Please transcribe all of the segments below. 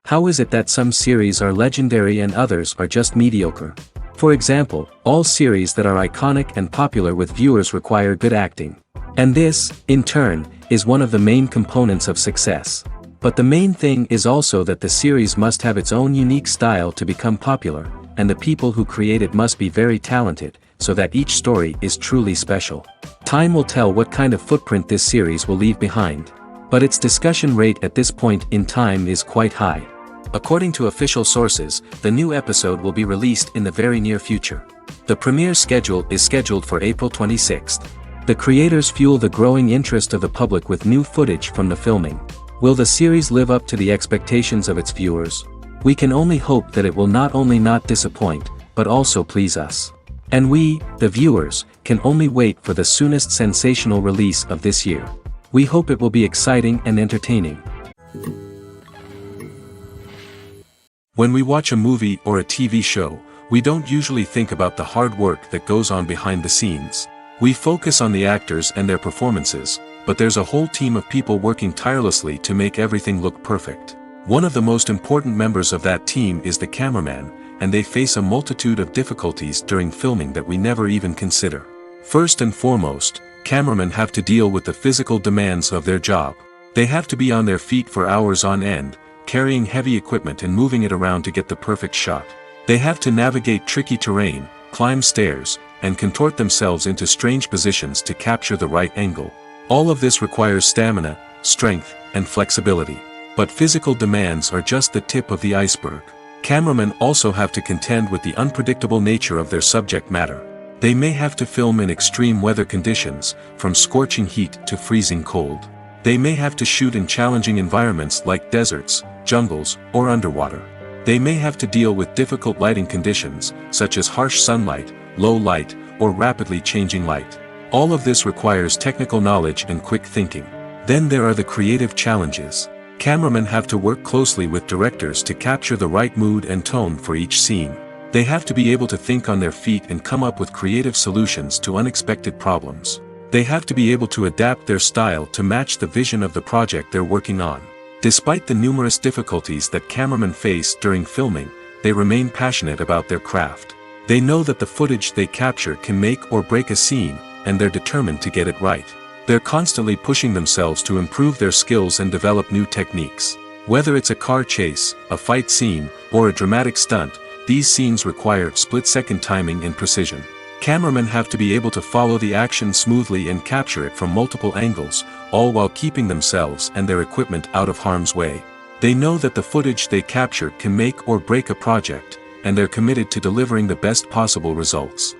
How is it that some series are legendary and others are just mediocre? For example, all series that are iconic and popular with viewers require good acting. And this, in turn, is one of the main components of success. But the main thing is also that the series must have its own unique style to become popular, and the people who create it must be very talented, so that each story is truly special. Time will tell what kind of footprint this series will leave behind. But its discussion rate at this point in time is quite high. According to official sources, the new episode will be released in the very near future. The premiere schedule is scheduled for April 26th. The creators fuel the growing interest of the public with new footage from the filming. Will the series live up to the expectations of its viewers? We can only hope that it will not only not disappoint, but also please us. And we, the viewers, can only wait for the soonest sensational release of this year. We hope it will be exciting and entertaining. When we watch a movie or a TV show, we don't usually think about the hard work that goes on behind the scenes. We focus on the actors and their performances, but there's a whole team of people working tirelessly to make everything look perfect. One of the most important members of that team is the cameraman, and they face a multitude of difficulties during filming that we never even consider. First and foremost, cameramen have to deal with the physical demands of their job. They have to be on their feet for hours on end, carrying heavy equipment and moving it around to get the perfect shot. They have to navigate tricky terrain, climb stairs, and contort themselves into strange positions to capture the right angle. All of this requires stamina, strength, and flexibility. But physical demands are just the tip of the iceberg. Cameramen also have to contend with the unpredictable nature of their subject matter. They may have to film in extreme weather conditions, from scorching heat to freezing cold. They may have to shoot in challenging environments like deserts, jungles, or underwater. They may have to deal with difficult lighting conditions, such as harsh sunlight, low light, or rapidly changing light. All of this requires technical knowledge and quick thinking. Then there are the creative challenges. Cameramen have to work closely with directors to capture the right mood and tone for each scene. They have to be able to think on their feet and come up with creative solutions to unexpected problems. They have to be able to adapt their style to match the vision of the project they're working on. Despite the numerous difficulties that cameramen face during filming, they remain passionate about their craft. They know that the footage they capture can make or break a scene, and they're determined to get it right. They're constantly pushing themselves to improve their skills and develop new techniques. Whether it's a car chase, a fight scene, or a dramatic stunt, these scenes require split-second timing and precision. Cameramen have to be able to follow the action smoothly and capture it from multiple angles, all while keeping themselves and their equipment out of harm's way. They know that the footage they capture can make or break a project, and they're committed to delivering the best possible results.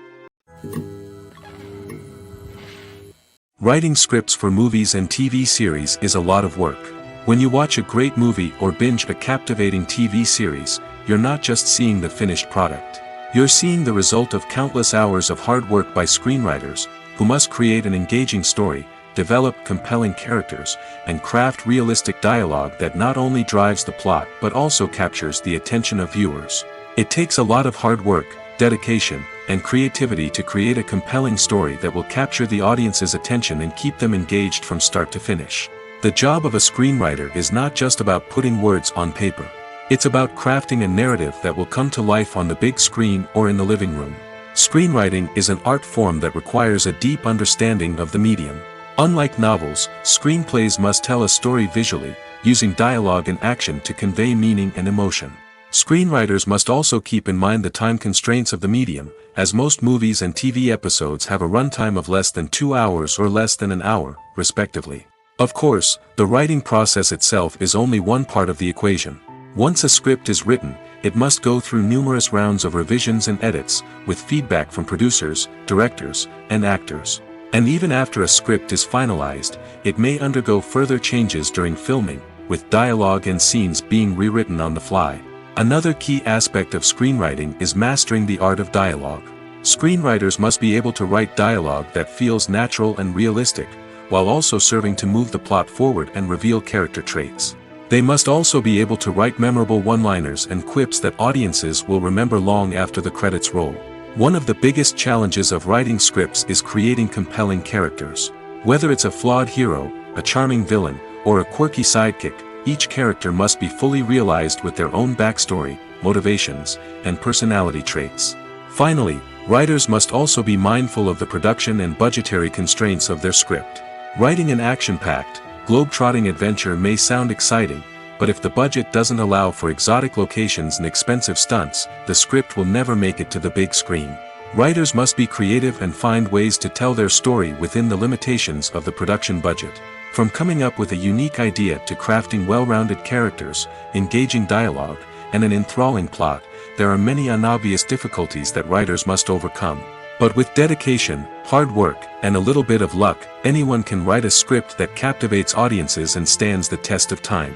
Writing scripts for movies and TV series is a lot of work. When you watch a great movie or binge a captivating TV series, you're not just seeing the finished product. You're seeing the result of countless hours of hard work by screenwriters, who must create an engaging story, develop compelling characters, and craft realistic dialogue that not only drives the plot but also captures the attention of viewers. It takes a lot of hard work, dedication, and creativity to create a compelling story that will capture the audience's attention and keep them engaged from start to finish. The job of a screenwriter is not just about putting words on paper. It's about crafting a narrative that will come to life on the big screen or in the living room. Screenwriting is an art form that requires a deep understanding of the medium. Unlike novels, screenplays must tell a story visually, using dialogue and action to convey meaning and emotion. Screenwriters must also keep in mind the time constraints of the medium, as most movies and TV episodes have a runtime of less than 2 hours or less than an hour, respectively. Of course, the writing process itself is only one part of the equation. Once a script is written, it must go through numerous rounds of revisions and edits, with feedback from producers, directors, and actors. And even after a script is finalized, it may undergo further changes during filming, with dialogue and scenes being rewritten on the fly. Another key aspect of screenwriting is mastering the art of dialogue. Screenwriters must be able to write dialogue that feels natural and realistic, while also serving to move the plot forward and reveal character traits. They must also be able to write memorable one-liners and quips that audiences will remember long after the credits roll. One of the biggest challenges of writing scripts is creating compelling characters. Whether it's a flawed hero, a charming villain, or a quirky sidekick, each character must be fully realized with their own backstory, motivations, and personality traits. Finally, writers must also be mindful of the production and budgetary constraints of their script. Writing an action-packed, globe-trotting adventure may sound exciting, but if the budget doesn't allow for exotic locations and expensive stunts, the script will never make it to the big screen. Writers must be creative and find ways to tell their story within the limitations of the production budget. From coming up with a unique idea to crafting well-rounded characters, engaging dialogue, and an enthralling plot, there are many unobvious difficulties that writers must overcome. But with dedication, hard work, and a little bit of luck, anyone can write a script that captivates audiences and stands the test of time.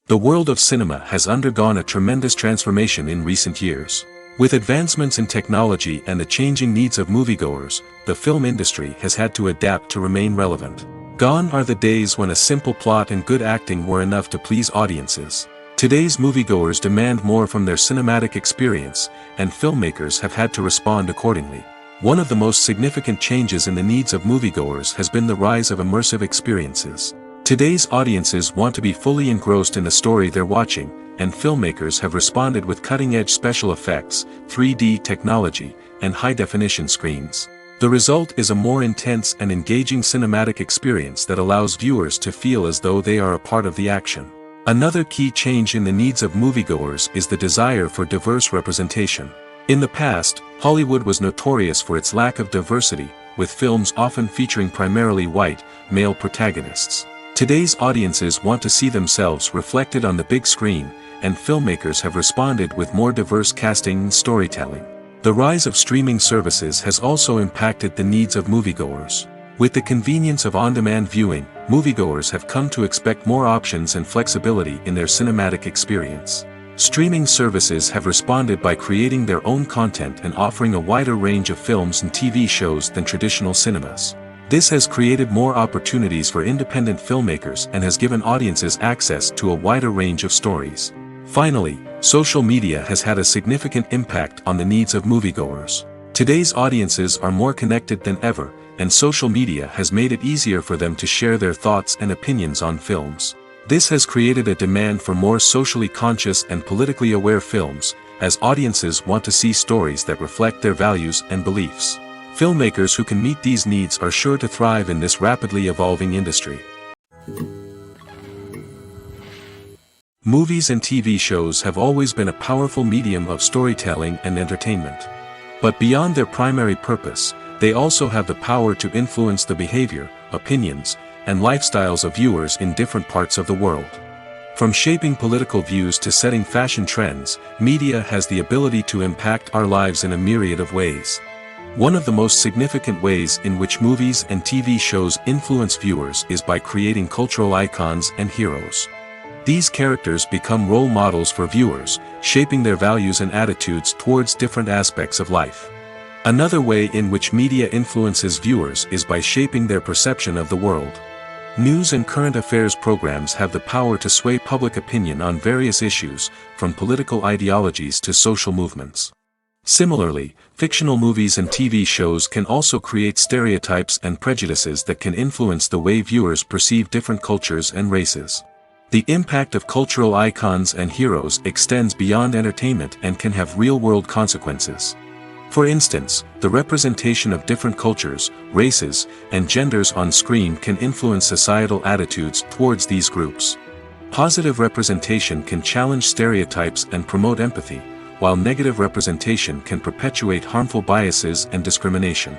The world of cinema has undergone a tremendous transformation in recent years. With advancements in technology and the changing needs of moviegoers, the film industry has had to adapt to remain relevant. Gone are the days when a simple plot and good acting were enough to please audiences. Today's moviegoers demand more from their cinematic experience, and filmmakers have had to respond accordingly. One of the most significant changes in the needs of moviegoers has been the rise of immersive experiences. Today's audiences want to be fully engrossed in the story they're watching, and filmmakers have responded with cutting-edge special effects, 3D technology, and high-definition screens. The result is a more intense and engaging cinematic experience that allows viewers to feel as though they are a part of the action. Another key change in the needs of moviegoers is the desire for diverse representation. In the past, Hollywood was notorious for its lack of diversity, with films often featuring primarily white, male protagonists. Today's audiences want to see themselves reflected on the big screen, and filmmakers have responded with more diverse casting and storytelling. The rise of streaming services has also impacted the needs of moviegoers. With the convenience of on-demand viewing, moviegoers have come to expect more options and flexibility in their cinematic experience. Streaming services have responded by creating their own content and offering a wider range of films and TV shows than traditional cinemas. This has created more opportunities for independent filmmakers and has given audiences access to a wider range of stories. Finally, social media has had a significant impact on the needs of moviegoers. Today's audiences are more connected than ever, and social media has made it easier for them to share their thoughts and opinions on films. This has created a demand for more socially conscious and politically aware films, as audiences want to see stories that reflect their values and beliefs. Filmmakers who can meet these needs are sure to thrive in this rapidly evolving industry. Movies and TV shows have always been a powerful medium of storytelling and entertainment. But beyond their primary purpose, they also have the power to influence the behavior, opinions, and lifestyles of viewers in different parts of the world. From shaping political views to setting fashion trends, media has the ability to impact our lives in a myriad of ways. One of the most significant ways in which movies and TV shows influence viewers is by creating cultural icons and heroes. These characters become role models for viewers, shaping their values and attitudes towards different aspects of life. Another way in which media influences viewers is by shaping their perception of the world. News and current affairs programs have the power to sway public opinion on various issues, from political ideologies to social movements. Similarly, fictional movies and TV shows can also create stereotypes and prejudices that can influence the way viewers perceive different cultures and races. The impact of cultural icons and heroes extends beyond entertainment and can have real-world consequences. For instance, the representation of different cultures, races, and genders on screen can influence societal attitudes towards these groups. Positive representation can challenge stereotypes and promote empathy, while negative representation can perpetuate harmful biases and discrimination.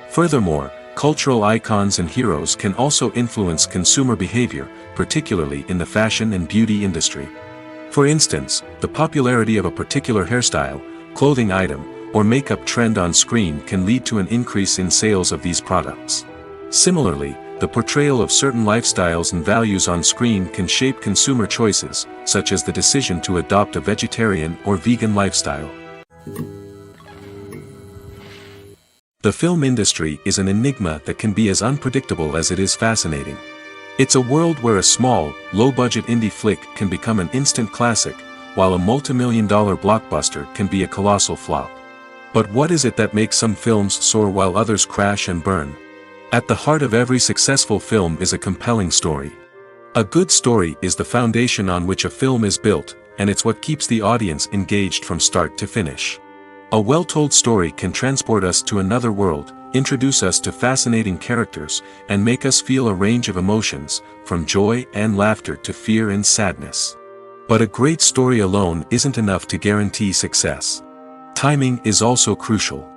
Furthermore, cultural icons and heroes can also influence consumer behavior, particularly in the fashion and beauty industry. For instance, the popularity of a particular hairstyle, clothing item, or makeup trend on screen can lead to an increase in sales of these products. Similarly, the portrayal of certain lifestyles and values on screen can shape consumer choices, such as the decision to adopt a vegetarian or vegan lifestyle. The film industry is an enigma that can be as unpredictable as it is fascinating. It's a world where a small, low-budget indie flick can become an instant classic, while a multi-million-dollar blockbuster can be a colossal flop. But what is it that makes some films soar while others crash and burn? At the heart of every successful film is a compelling story. A good story is the foundation on which a film is built, and it's what keeps the audience engaged from start to finish. A well-told story can transport us to another world, introduce us to fascinating characters, and make us feel a range of emotions, from joy and laughter to fear and sadness. But a great story alone isn't enough to guarantee success. Timing is also crucial.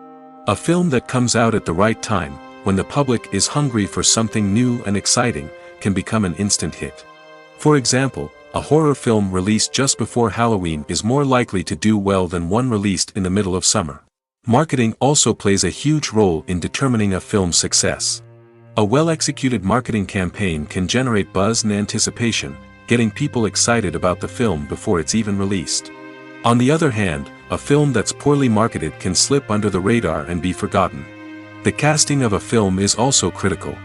A film that comes out at the right time, when the public is hungry for something new and exciting, can become an instant hit. For example, a horror film released just before Halloween is more likely to do well than one released in the middle of summer. Marketing also plays a huge role in determining a film's success. A well-executed marketing campaign can generate buzz and anticipation, getting people excited about the film before it's even released. On the other hand, a film that's poorly marketed can slip under the radar and be forgotten. The casting of a film is also critical.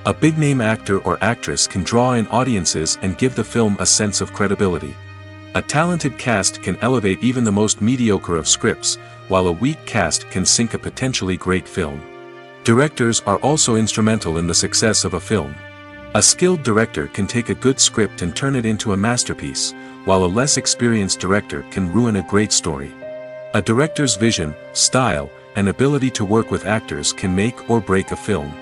A big-name actor or actress can draw in audiences and give the film a sense of credibility. A talented cast can elevate even the most mediocre of scripts, while a weak cast can sink a potentially great film. Directors are also instrumental in the success of a film. A skilled director can take a good script and turn it into a masterpiece, while a less experienced director can ruin a great story. A director's vision, style, and ability to work with actors can make or break a film.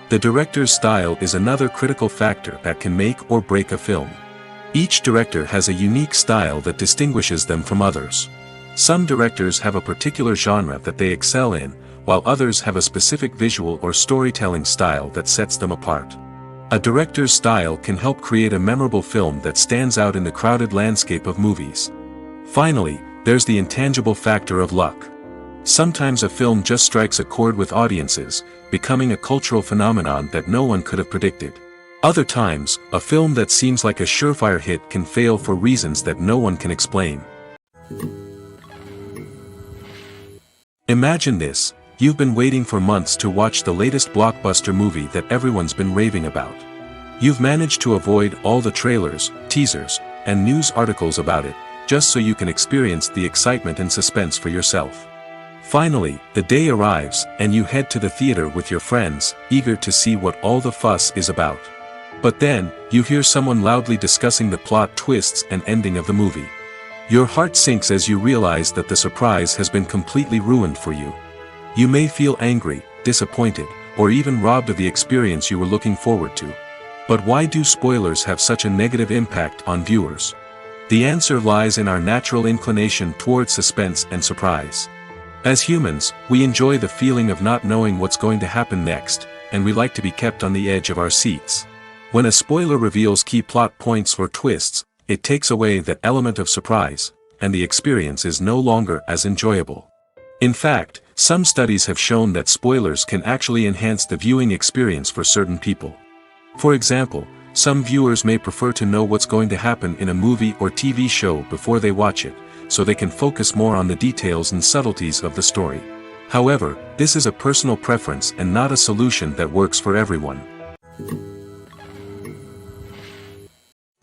The director's style is another critical factor that can make or break a film. Each director has a unique style that distinguishes them from others. Some directors have a particular genre that they excel in, while others have a specific visual or storytelling style that sets them apart. A director's style can help create a memorable film that stands out in the crowded landscape of movies. Finally, there's the intangible factor of luck. Sometimes a film just strikes a chord with audiences, becoming a cultural phenomenon that no one could have predicted. Other times, a film that seems like a surefire hit can fail for reasons that no one can explain. Imagine this: you've been waiting for months to watch the latest blockbuster movie that everyone's been raving about. You've managed to avoid all the trailers, teasers, and news articles about it, just so you can experience the excitement and suspense for yourself. Finally, the day arrives, and you head to the theater with your friends, eager to see what all the fuss is about. But then, you hear someone loudly discussing the plot twists and ending of the movie. Your heart sinks as you realize that the surprise has been completely ruined for you. You may feel angry, disappointed, or even robbed of the experience you were looking forward to. But why do spoilers have such a negative impact on viewers? The answer lies in our natural inclination toward suspense and surprise. As humans, we enjoy the feeling of not knowing what's going to happen next, and we like to be kept on the edge of our seats. When a spoiler reveals key plot points or twists, it takes away that element of surprise, and the experience is no longer as enjoyable. In fact, some studies have shown that spoilers can actually enhance the viewing experience for certain people. For example, some viewers may prefer to know what's going to happen in a movie or TV show before they watch it, so they can focus more on the details and subtleties of the story. However, this is a personal preference and not a solution that works for everyone.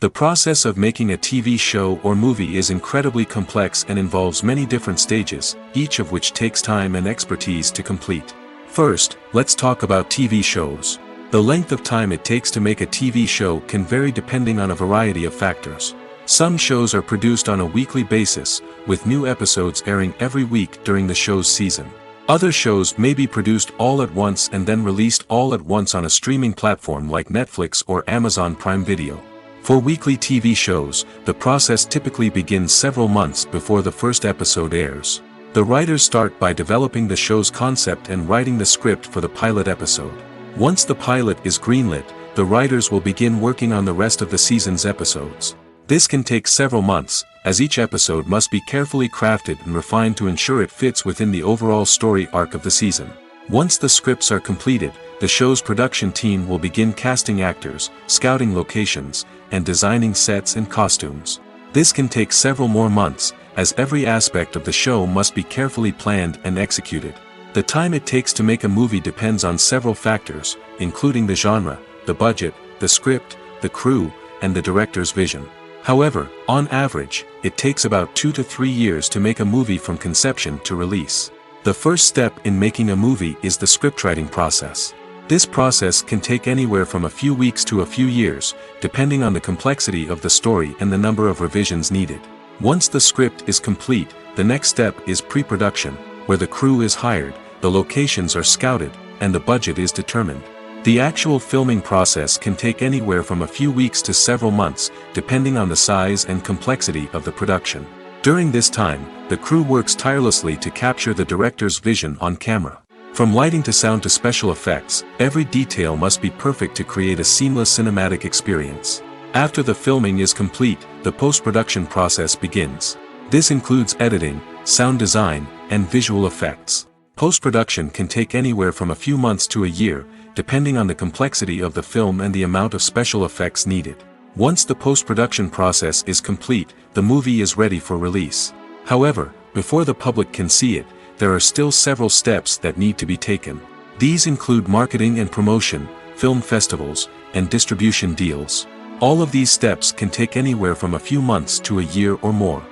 The process of making a TV show or movie is incredibly complex and involves many different stages, each of which takes time and expertise to complete. First, let's talk about TV shows. The length of time it takes to make a TV show can vary depending on a variety of factors. Some shows are produced on a weekly basis, with new episodes airing every week during the show's season. Other shows may be produced all at once and then released all at once on a streaming platform like Netflix or Amazon Prime Video. For weekly TV shows, the process typically begins several months before the first episode airs. The writers start by developing the show's concept and writing the script for the pilot episode. Once the pilot is greenlit, the writers will begin working on the rest of the season's episodes. This can take several months, as each episode must be carefully crafted and refined to ensure it fits within the overall story arc of the season. Once the scripts are completed, the show's production team will begin casting actors, scouting locations, and designing sets and costumes. This can take several more months, as every aspect of the show must be carefully planned and executed. The time it takes to make a movie depends on several factors, including the genre, the budget, the script, the crew, and the director's vision. However, on average, it takes about 2 to 3 years to make a movie from conception to release. The first step in making a movie is the scriptwriting process. This process can take anywhere from a few weeks to a few years, depending on the complexity of the story and the number of revisions needed. Once the script is complete, the next step is pre-production, where the crew is hired, the locations are scouted, and the budget is determined. The actual filming process can take anywhere from a few weeks to several months, depending on the size and complexity of the production. During this time, the crew works tirelessly to capture the director's vision on camera. From lighting to sound to special effects, every detail must be perfect to create a seamless cinematic experience. After the filming is complete, the post-production process begins. This includes editing, sound design, and visual effects. Post-production can take anywhere from a few months to a year, depending on the complexity of the film and the amount of special effects needed. Once the post-production process is complete, the movie is ready for release. However, before the public can see it, there are still several steps that need to be taken. These include marketing and promotion, film festivals, and distribution deals. All of these steps can take anywhere from a few months to a year or more.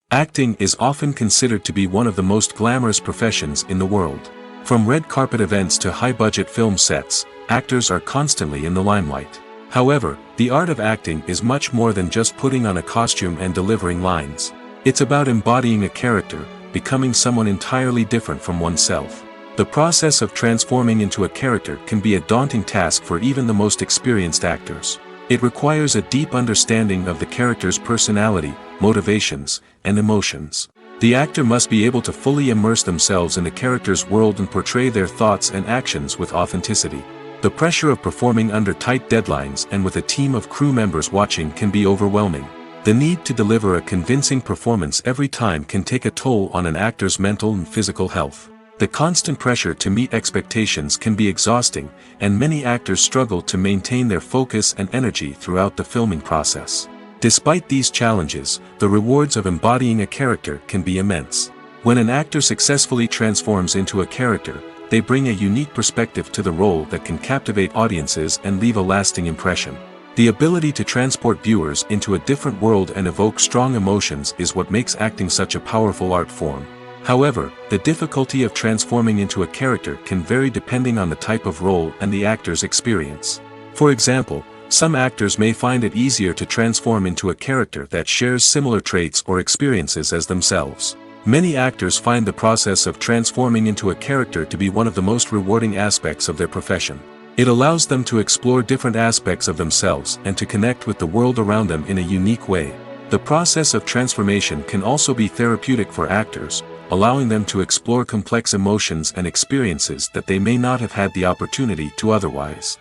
Acting is often considered to be one of the most glamorous professions in the world. From red carpet events to high-budget film sets, actors are constantly in the limelight. However, the art of acting is much more than just putting on a costume and delivering lines. It's about embodying a character, becoming someone entirely different from oneself. The process of transforming into a character can be a daunting task for even the most experienced actors. It requires a deep understanding of the character's personality, motivations, and emotions. The actor must be able to fully immerse themselves in the character's world and portray their thoughts and actions with authenticity. The pressure of performing under tight deadlines and with a team of crew members watching can be overwhelming. The need to deliver a convincing performance every time can take a toll on an actor's mental and physical health. The constant pressure to meet expectations can be exhausting, and many actors struggle to maintain their focus and energy throughout the filming process. Despite these challenges, the rewards of embodying a character can be immense. When an actor successfully transforms into a character, they bring a unique perspective to the role that can captivate audiences and leave a lasting impression. The ability to transport viewers into a different world and evoke strong emotions is what makes acting such a powerful art form. However, the difficulty of transforming into a character can vary depending on the type of role and the actor's experience. For example, some actors may find it easier to transform into a character that shares similar traits or experiences as themselves. Many actors find the process of transforming into a character to be one of the most rewarding aspects of their profession. It allows them to explore different aspects of themselves and to connect with the world around them in a unique way. The process of transformation can also be therapeutic for actors, allowing them to explore complex emotions and experiences that they may not have had the opportunity to otherwise.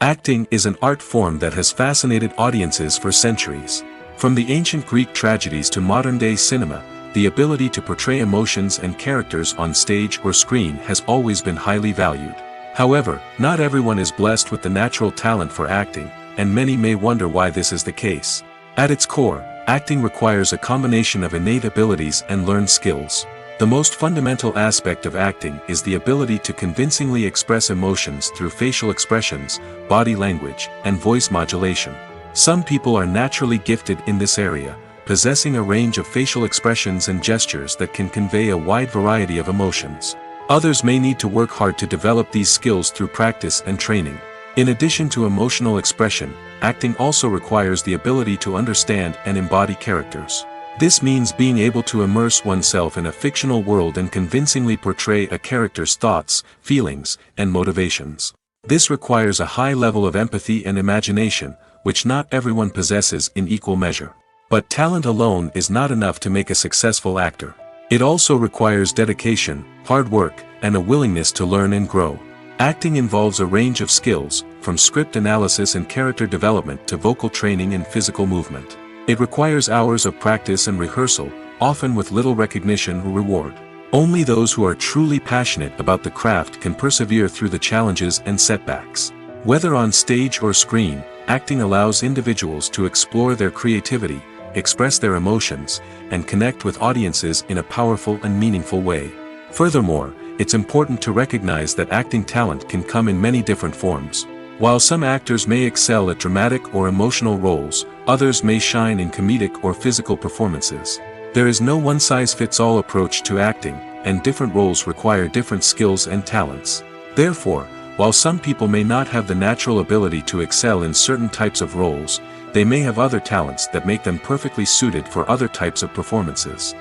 Acting is an art form that has fascinated audiences for centuries. From the ancient Greek tragedies to modern-day cinema, the ability to portray emotions and characters on stage or screen has always been highly valued. However, not everyone is blessed with the natural talent for acting, and many may wonder why this is the case. At its core, acting requires a combination of innate abilities and learned skills. The most fundamental aspect of acting is the ability to convincingly express emotions through facial expressions, body language, and voice modulation. Some people are naturally gifted in this area, possessing a range of facial expressions and gestures that can convey a wide variety of emotions. Others may need to work hard to develop these skills through practice and training. In addition to emotional expression, acting also requires the ability to understand and embody characters. This means being able to immerse oneself in a fictional world and convincingly portray a character's thoughts, feelings, and motivations. This requires a high level of empathy and imagination, which not everyone possesses in equal measure. But talent alone is not enough to make a successful actor. It also requires dedication, hard work, and a willingness to learn and grow. Acting involves a range of skills, from script analysis and character development to vocal training and physical movement. It requires hours of practice and rehearsal, often with little recognition or reward. Only those who are truly passionate about the craft can persevere through the challenges and setbacks. Whether on stage or screen, acting allows individuals to explore their creativity, express their emotions, and connect with audiences in a powerful and meaningful way. Furthermore, it's important to recognize that acting talent can come in many different forms. While some actors may excel at dramatic or emotional roles, others may shine in comedic or physical performances. There is no one-size-fits-all approach to acting, and different roles require different skills and talents. Therefore, while some people may not have the natural ability to excel in certain types of roles, they may have other talents that make them perfectly suited for other types of performances.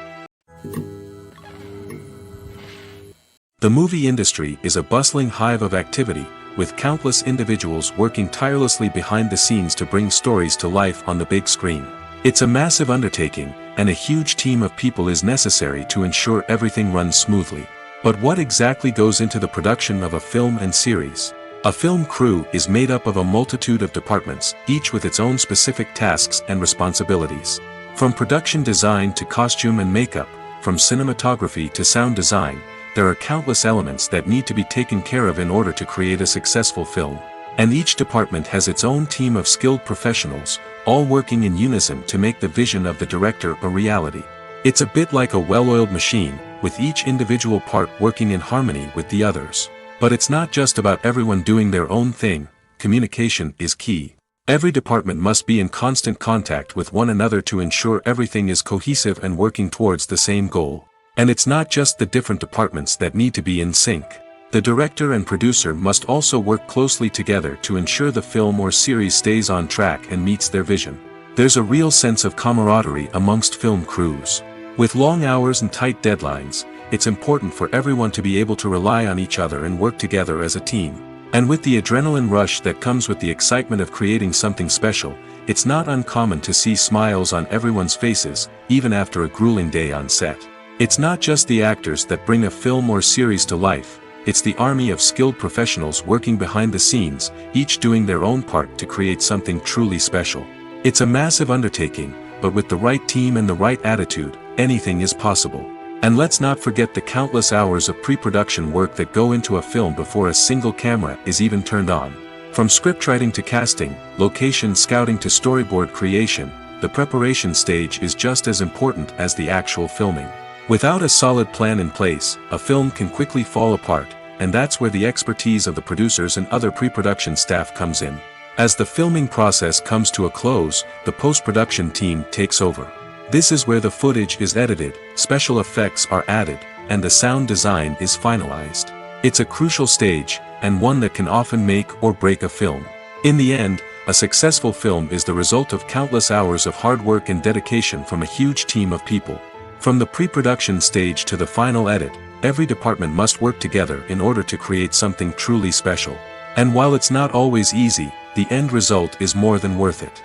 The movie industry is a bustling hive of activity, with countless individuals working tirelessly behind the scenes to bring stories to life on the big screen. It's a massive undertaking, and a huge team of people is necessary to ensure everything runs smoothly. But what exactly goes into the production of a film and series? A film crew is made up of a multitude of departments, each with its own specific tasks and responsibilities. From production design to costume and makeup, from cinematography to sound design, there are countless elements that need to be taken care of in order to create a successful film. And each department has its own team of skilled professionals, all working in unison to make the vision of the director a reality. It's a bit like a well-oiled machine, with each individual part working in harmony with the others. But it's not just about everyone doing their own thing. Communication is key. Every department must be in constant contact with one another to ensure everything is cohesive and working towards the same goal. And it's not just the different departments that need to be in sync. The director and producer must also work closely together to ensure the film or series stays on track and meets their vision. There's a real sense of camaraderie amongst film crews. With long hours and tight deadlines, it's important for everyone to be able to rely on each other and work together as a team. And with the adrenaline rush that comes with the excitement of creating something special, it's not uncommon to see smiles on everyone's faces, even after a grueling day on set. It's not just the actors that bring a film or series to life, it's the army of skilled professionals working behind the scenes, each doing their own part to create something truly special. It's a massive undertaking, but with the right team and the right attitude, anything is possible. And let's not forget the countless hours of pre-production work that go into a film before a single camera is even turned on. From scriptwriting to casting, location scouting to storyboard creation, the preparation stage is just as important as the actual filming. Without a solid plan in place, a film can quickly fall apart, and that's where the expertise of the producers and other pre-production staff comes in. As the filming process comes to a close, the post-production team takes over. This is where the footage is edited, special effects are added, and the sound design is finalized. It's a crucial stage, and one that can often make or break a film. In the end, a successful film is the result of countless hours of hard work and dedication from a huge team of people. From the pre-production stage to the final edit, every department must work together in order to create something truly special. And while it's not always easy, the end result is more than worth it.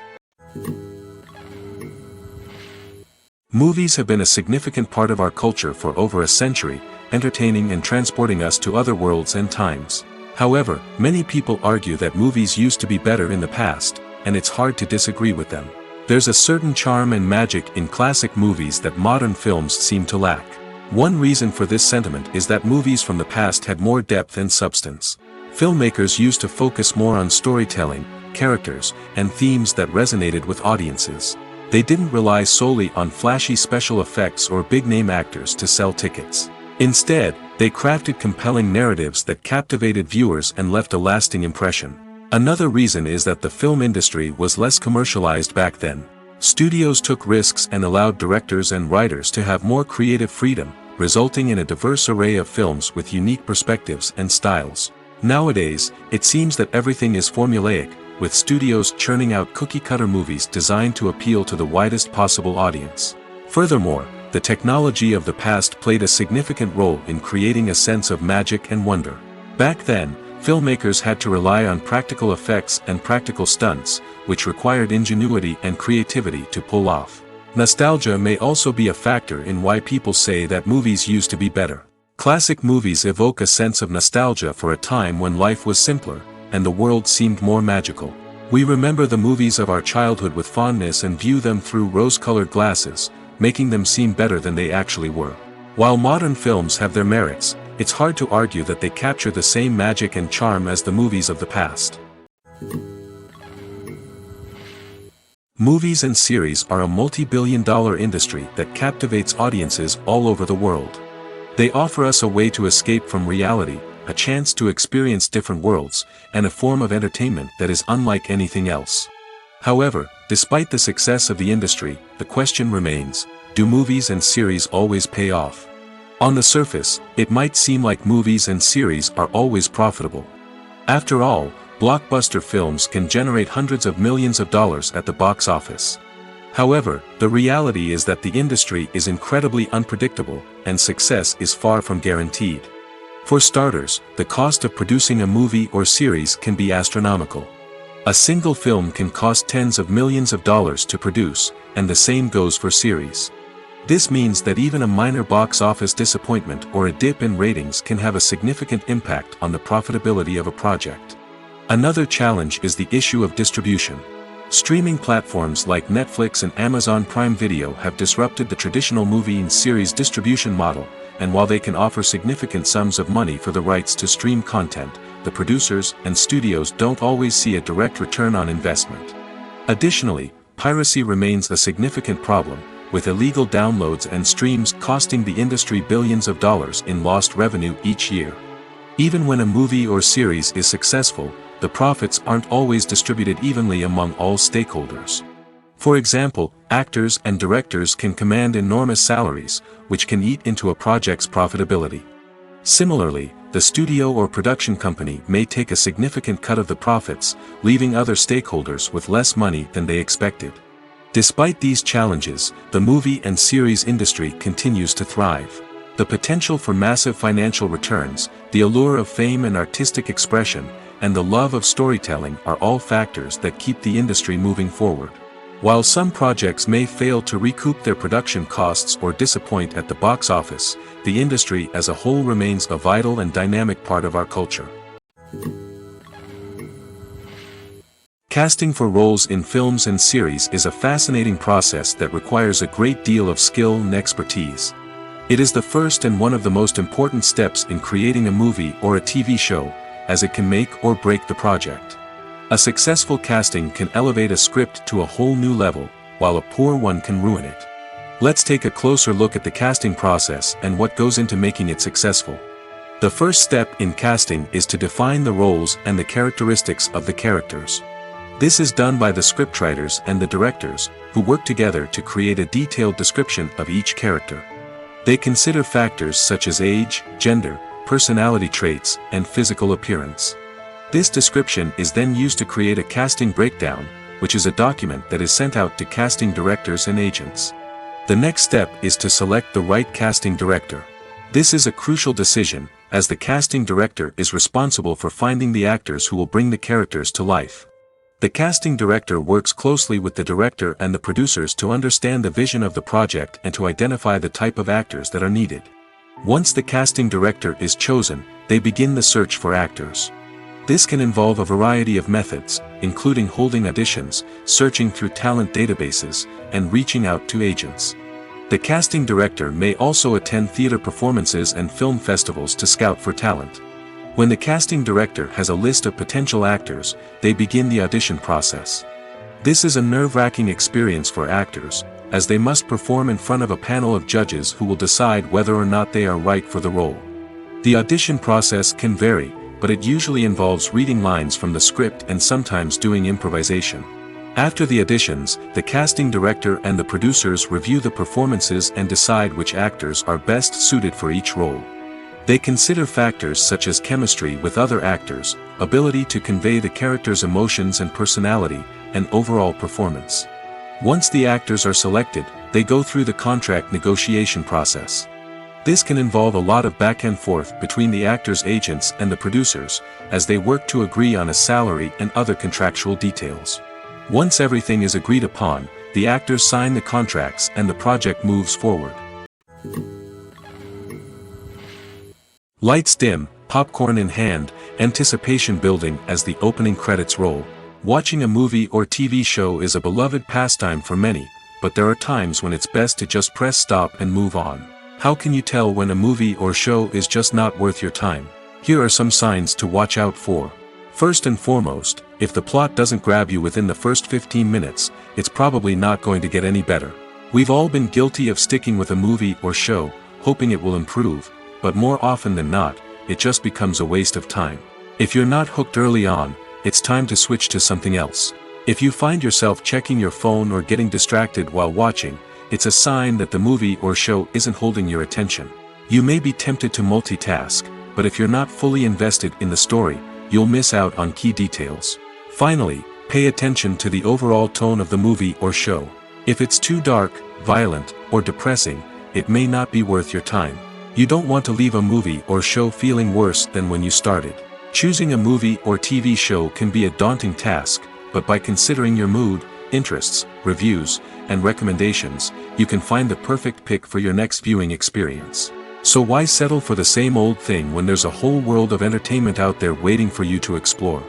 Movies have been a significant part of our culture for over a century, entertaining and transporting us to other worlds and times. However, many people argue that movies used to be better in the past, and it's hard to disagree with them. There's a certain charm and magic in classic movies that modern films seem to lack. One reason for this sentiment is that movies from the past had more depth and substance. Filmmakers used to focus more on storytelling, characters, and themes that resonated with audiences. They didn't rely solely on flashy special effects or big-name actors to sell tickets. Instead, they crafted compelling narratives that captivated viewers and left a lasting impression. Another reason is that the film industry was less commercialized back then. Studios took risks and allowed directors and writers to have more creative freedom, resulting in a diverse array of films with unique perspectives and styles. Nowadays, it seems that everything is formulaic, with studios churning out cookie-cutter movies designed to appeal to the widest possible audience. Furthermore, the technology of the past played a significant role in creating a sense of magic and wonder. Back then, filmmakers had to rely on practical effects and practical stunts, which required ingenuity and creativity to pull off. Nostalgia may also be a factor in why people say that movies used to be better. Classic movies evoke a sense of nostalgia for a time when life was simpler, and the world seemed more magical. We remember the movies of our childhood with fondness and view them through rose-colored glasses, making them seem better than they actually were. While modern films have their merits, it's hard to argue that they capture the same magic and charm as the movies of the past. Movies and series are a multi-billion-dollar industry that captivates audiences all over the world. They offer us a way to escape from reality, a chance to experience different worlds, and a form of entertainment that is unlike anything else. However, despite the success of the industry, the question remains, do movies and series always pay off? On the surface, it might seem like movies and series are always profitable. After all, blockbuster films can generate hundreds of millions of dollars at the box office. However, the reality is that the industry is incredibly unpredictable, and success is far from guaranteed. For starters, the cost of producing a movie or series can be astronomical. A single film can cost tens of millions of dollars to produce, and the same goes for series. This means that even a minor box office disappointment or a dip in ratings can have a significant impact on the profitability of a project. Another challenge is the issue of distribution. Streaming platforms like Netflix and Amazon Prime Video have disrupted the traditional movie and series distribution model, and while they can offer significant sums of money for the rights to stream content, the producers and studios don't always see a direct return on investment. Additionally, piracy remains a significant problem, with illegal downloads and streams costing the industry billions of dollars in lost revenue each year. Even when a movie or series is successful, the profits aren't always distributed evenly among all stakeholders. For example, actors and directors can command enormous salaries, which can eat into a project's profitability. Similarly, the studio or production company may take a significant cut of the profits, leaving other stakeholders with less money than they expected. Despite these challenges, the movie and series industry continues to thrive. The potential for massive financial returns, the allure of fame and artistic expression, and the love of storytelling are all factors that keep the industry moving forward. While some projects may fail to recoup their production costs or disappoint at the box office, the industry as a whole remains a vital and dynamic part of our culture. Casting for roles in films and series is a fascinating process that requires a great deal of skill and expertise. It is the first and one of the most important steps in creating a movie or a TV show, as it can make or break the project. A successful casting can elevate a script to a whole new level, while a poor one can ruin it. Let's take a closer look at the casting process and what goes into making it successful. The first step in casting is to define the roles and the characteristics of the characters. This is done by the scriptwriters and the directors, who work together to create a detailed description of each character. They consider factors such as age, gender, personality traits, and physical appearance. This description is then used to create a casting breakdown, which is a document that is sent out to casting directors and agents. The next step is to select the right casting director. This is a crucial decision, as the casting director is responsible for finding the actors who will bring the characters to life. The casting director works closely with the director and the producers to understand the vision of the project and to identify the type of actors that are needed. Once the casting director is chosen, they begin the search for actors. This can involve a variety of methods, including holding auditions, searching through talent databases, and reaching out to agents. The casting director may also attend theater performances and film festivals to scout for talent. When the casting director has a list of potential actors, they begin the audition process. This is a nerve-wracking experience for actors, as they must perform in front of a panel of judges who will decide whether or not they are right for the role. The audition process can vary, but it usually involves reading lines from the script and sometimes doing improvisation. After the auditions, the casting director and the producers review the performances and decide which actors are best suited for each role. They consider factors such as chemistry with other actors, ability to convey the character's emotions and personality, and overall performance. Once the actors are selected, they go through the contract negotiation process. This can involve a lot of back and forth between the actors' agents and the producers, as they work to agree on a salary and other contractual details. Once everything is agreed upon, the actors sign the contracts and the project moves forward. Lights dim, popcorn in hand, anticipation building as the opening credits roll. Watching a movie or TV show is a beloved pastime for many, but there are times when it's best to just press stop and move on. How can you tell when a movie or show is just not worth your time? Here are some signs to watch out for. First and foremost, if the plot doesn't grab you within the first 15 minutes, it's probably not going to get any better. We've all been guilty of sticking with a movie or show, hoping it will improve, but more often than not, it just becomes a waste of time. If you're not hooked early on, it's time to switch to something else. If you find yourself checking your phone or getting distracted while watching, it's a sign that the movie or show isn't holding your attention. You may be tempted to multitask, but if you're not fully invested in the story, you'll miss out on key details. Finally, pay attention to the overall tone of the movie or show. If it's too dark, violent, or depressing, it may not be worth your time. You don't want to leave a movie or show feeling worse than when you started. Choosing a movie or TV show can be a daunting task, but by considering your mood, interests, reviews, and recommendations, you can find the perfect pick for your next viewing experience. So why settle for the same old thing when there's a whole world of entertainment out there waiting for you to explore?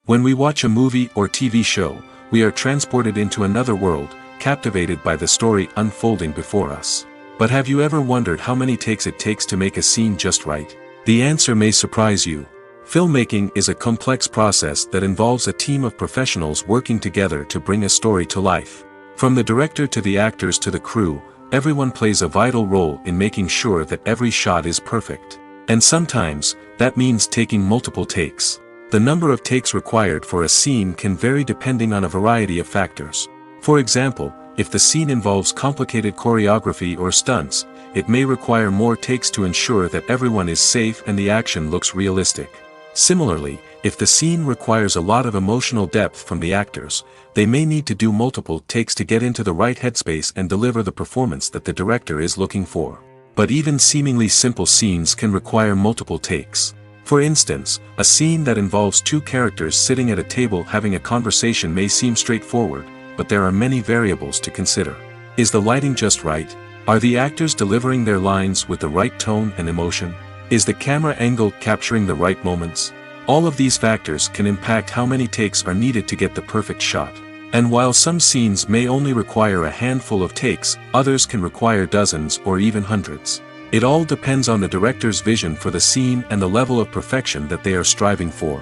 When we watch a movie or TV show, we are transported into another world, captivated by the story unfolding before us. But have you ever wondered how many takes it takes to make a scene just right? The answer may surprise you. Filmmaking is a complex process that involves a team of professionals working together to bring a story to life. From the director to the actors to the crew, everyone plays a vital role in making sure that every shot is perfect. And sometimes, that means taking multiple takes. The number of takes required for a scene can vary depending on a variety of factors. For example, if the scene involves complicated choreography or stunts, it may require more takes to ensure that everyone is safe and the action looks realistic. Similarly, if the scene requires a lot of emotional depth from the actors, they may need to do multiple takes to get into the right headspace and deliver the performance that the director is looking for. But even seemingly simple scenes can require multiple takes. For instance, a scene that involves two characters sitting at a table having a conversation may seem straightforward, but there are many variables to consider. Is the lighting just right? Are the actors delivering their lines with the right tone and emotion? Is the camera angle capturing the right moments? All of these factors can impact how many takes are needed to get the perfect shot. And while some scenes may only require a handful of takes, others can require dozens or even hundreds. It all depends on the director's vision for the scene and the level of perfection that they are striving for.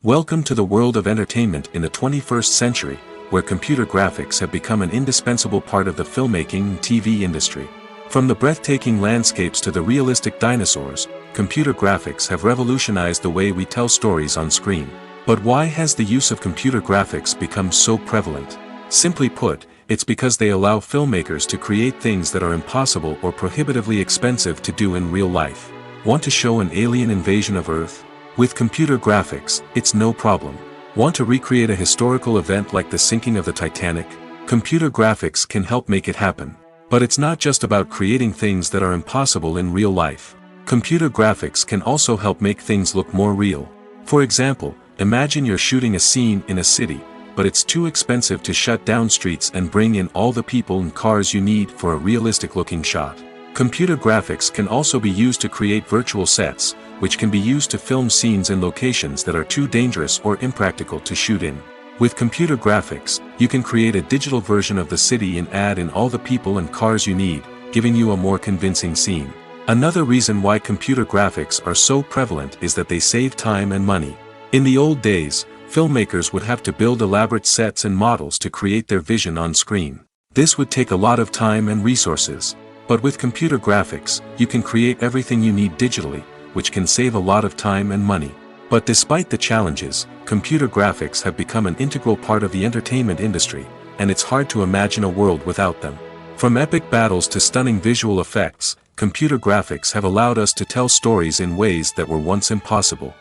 Welcome to the world of entertainment in the 21st century, where computer graphics have become an indispensable part of the filmmaking and TV industry. From the breathtaking landscapes to the realistic dinosaurs, computer graphics have revolutionized the way we tell stories on screen. But why has the use of computer graphics become so prevalent? Simply put, it's because they allow filmmakers to create things that are impossible or prohibitively expensive to do in real life. Want to show an alien invasion of Earth? With computer graphics, it's no problem. Want to recreate a historical event like the sinking of the Titanic? Computer graphics can help make it happen. But it's not just about creating things that are impossible in real life. Computer graphics can also help make things look more real. For example, imagine you're shooting a scene in a city, but it's too expensive to shut down streets and bring in all the people and cars you need for a realistic-looking shot. Computer graphics can also be used to create virtual sets, which can be used to film scenes in locations that are too dangerous or impractical to shoot in. With computer graphics, you can create a digital version of the city and add in all the people and cars you need, giving you a more convincing scene. Another reason why computer graphics are so prevalent is that they save time and money. In the old days, filmmakers would have to build elaborate sets and models to create their vision on screen. This would take a lot of time and resources. But with computer graphics, you can create everything you need digitally, which can save a lot of time and money. But despite the challenges, computer graphics have become an integral part of the entertainment industry, and it's hard to imagine a world without them. From epic battles to stunning visual effects, computer graphics have allowed us to tell stories in ways that were once impossible.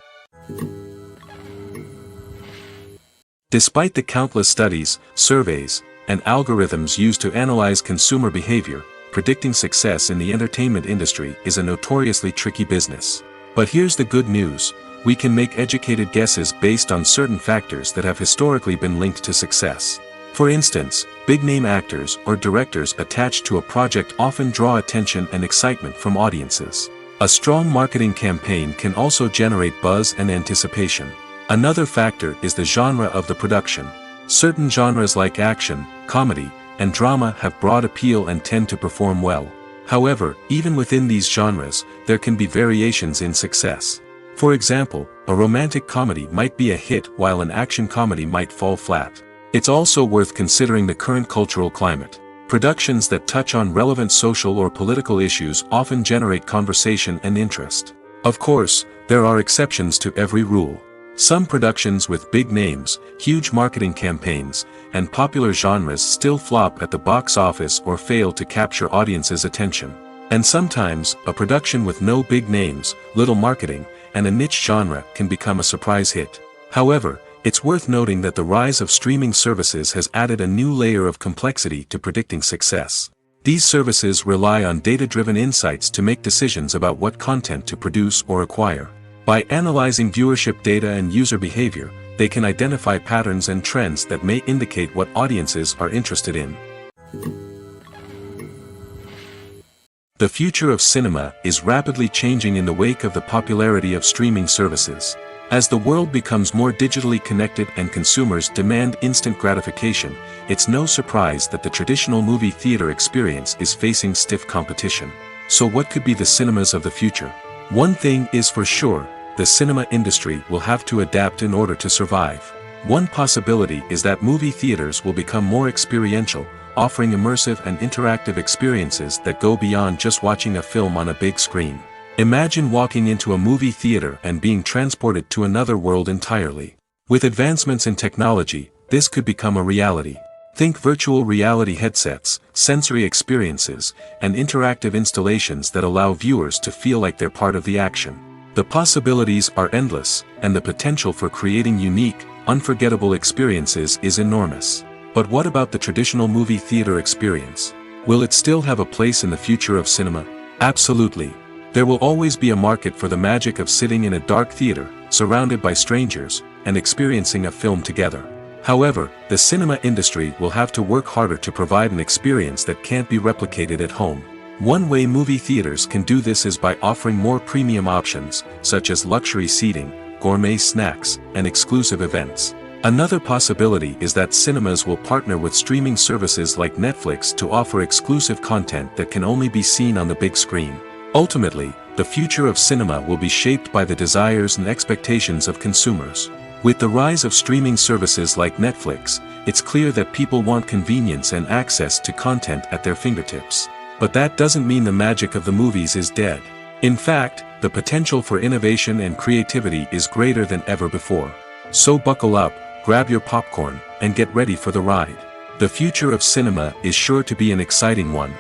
Despite the countless studies, surveys, and algorithms used to analyze consumer behavior, predicting success in the entertainment industry is a notoriously tricky business. But here's the good news: we can make educated guesses based on certain factors that have historically been linked to success. For instance, big-name actors or directors attached to a project often draw attention and excitement from audiences. A strong marketing campaign can also generate buzz and anticipation. Another factor is the genre of the production. Certain genres like action, comedy, and drama have broad appeal and tend to perform well. However, even within these genres, there can be variations in success. For example, a romantic comedy might be a hit while an action comedy might fall flat. It's also worth considering the current cultural climate. Productions that touch on relevant social or political issues often generate conversation and interest. Of course, there are exceptions to every rule. Some productions with big names, huge marketing campaigns, and popular genres still flop at the box office or fail to capture audiences' attention. And sometimes, a production with no big names, little marketing, and a niche genre can become a surprise hit. However, it's worth noting that the rise of streaming services has added a new layer of complexity to predicting success. These services rely on data-driven insights to make decisions about what content to produce or acquire. By analyzing viewership data and user behavior, they can identify patterns and trends that may indicate what audiences are interested in. The future of cinema is rapidly changing in the wake of the popularity of streaming services. As the world becomes more digitally connected and consumers demand instant gratification, it's no surprise that the traditional movie theater experience is facing stiff competition. So what could be the cinemas of the future? One thing is for sure, the cinema industry will have to adapt in order to survive. One possibility is that movie theaters will become more experiential, offering immersive and interactive experiences that go beyond just watching a film on a big screen. Imagine walking into a movie theater and being transported to another world entirely. With advancements in technology, this could become a reality. Think virtual reality headsets, sensory experiences, and interactive installations that allow viewers to feel like they're part of the action. The possibilities are endless, and the potential for creating unique, unforgettable experiences is enormous. But what about the traditional movie theater experience? Will it still have a place in the future of cinema? Absolutely. There will always be a market for the magic of sitting in a dark theater, surrounded by strangers, and experiencing a film together. However, the cinema industry will have to work harder to provide an experience that can't be replicated at home. One way movie theaters can do this is by offering more premium options, such as luxury seating, gourmet snacks, and exclusive events. Another possibility is that cinemas will partner with streaming services like Netflix to offer exclusive content that can only be seen on the big screen. Ultimately, the future of cinema will be shaped by the desires and expectations of consumers. With the rise of streaming services like Netflix, it's clear that people want convenience and access to content at their fingertips. But that doesn't mean the magic of the movies is dead. In fact, the potential for innovation and creativity is greater than ever before. So buckle up, grab your popcorn, and get ready for the ride. The future of cinema is sure to be an exciting one.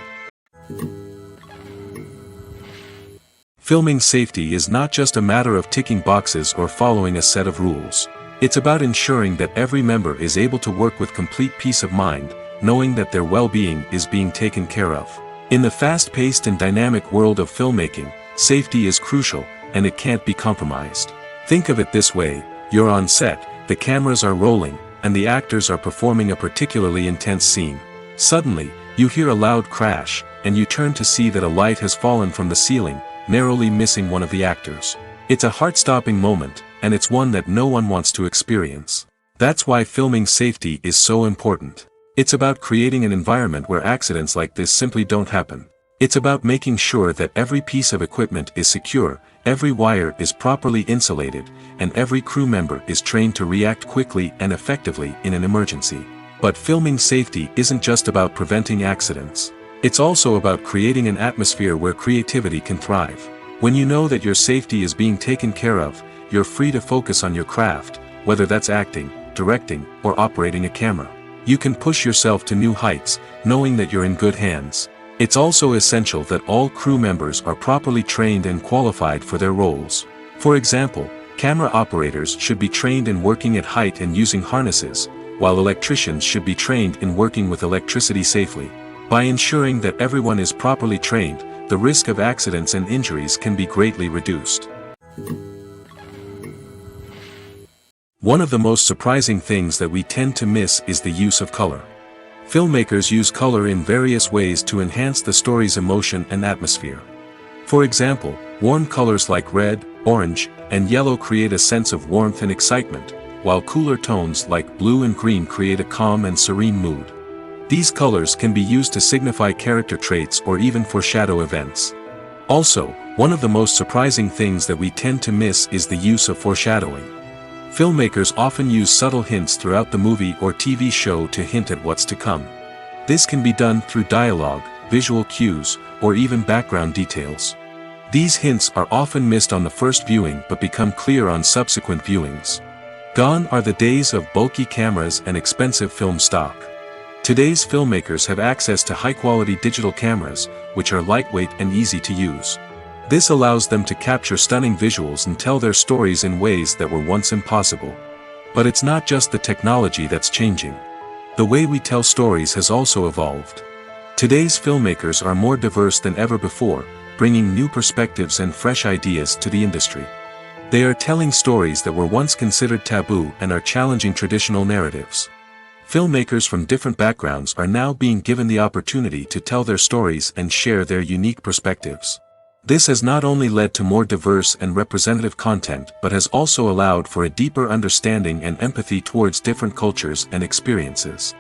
Filming safety is not just a matter of ticking boxes or following a set of rules. It's about ensuring that every member is able to work with complete peace of mind, knowing that their well-being is being taken care of. In the fast-paced and dynamic world of filmmaking, safety is crucial, and it can't be compromised. Think of it this way, you're on set, the cameras are rolling, and the actors are performing a particularly intense scene. Suddenly, you hear a loud crash, and you turn to see that a light has fallen from the ceiling, narrowly missing one of the actors. It's a heart-stopping moment, and it's one that no one wants to experience. That's why filming safety is so important. It's about creating an environment where accidents like this simply don't happen. It's about making sure that every piece of equipment is secure, every wire is properly insulated, and every crew member is trained to react quickly and effectively in an emergency. But filming safety isn't just about preventing accidents. It's also about creating an atmosphere where creativity can thrive. When you know that your safety is being taken care of, you're free to focus on your craft, whether that's acting, directing, or operating a camera. You can push yourself to new heights, knowing that you're in good hands. It's also essential that all crew members are properly trained and qualified for their roles. For example, camera operators should be trained in working at height and using harnesses, while electricians should be trained in working with electricity safely. By ensuring that everyone is properly trained, the risk of accidents and injuries can be greatly reduced. One of the most surprising things that we tend to miss is the use of color. Filmmakers use color in various ways to enhance the story's emotion and atmosphere. For example, warm colors like red, orange, and yellow create a sense of warmth and excitement, while cooler tones like blue and green create a calm and serene mood. These colors can be used to signify character traits or even foreshadow events. Also, one of the most surprising things that we tend to miss is the use of foreshadowing. Filmmakers often use subtle hints throughout the movie or TV show to hint at what's to come. This can be done through dialogue, visual cues, or even background details. These hints are often missed on the first viewing but become clear on subsequent viewings. Gone are the days of bulky cameras and expensive film stock. Today's filmmakers have access to high-quality digital cameras, which are lightweight and easy to use. This allows them to capture stunning visuals and tell their stories in ways that were once impossible. But it's not just the technology that's changing. The way we tell stories has also evolved. Today's filmmakers are more diverse than ever before, bringing new perspectives and fresh ideas to the industry. They are telling stories that were once considered taboo and are challenging traditional narratives. Filmmakers from different backgrounds are now being given the opportunity to tell their stories and share their unique perspectives. This has not only led to more diverse and representative content but has also allowed for a deeper understanding and empathy towards different cultures and experiences.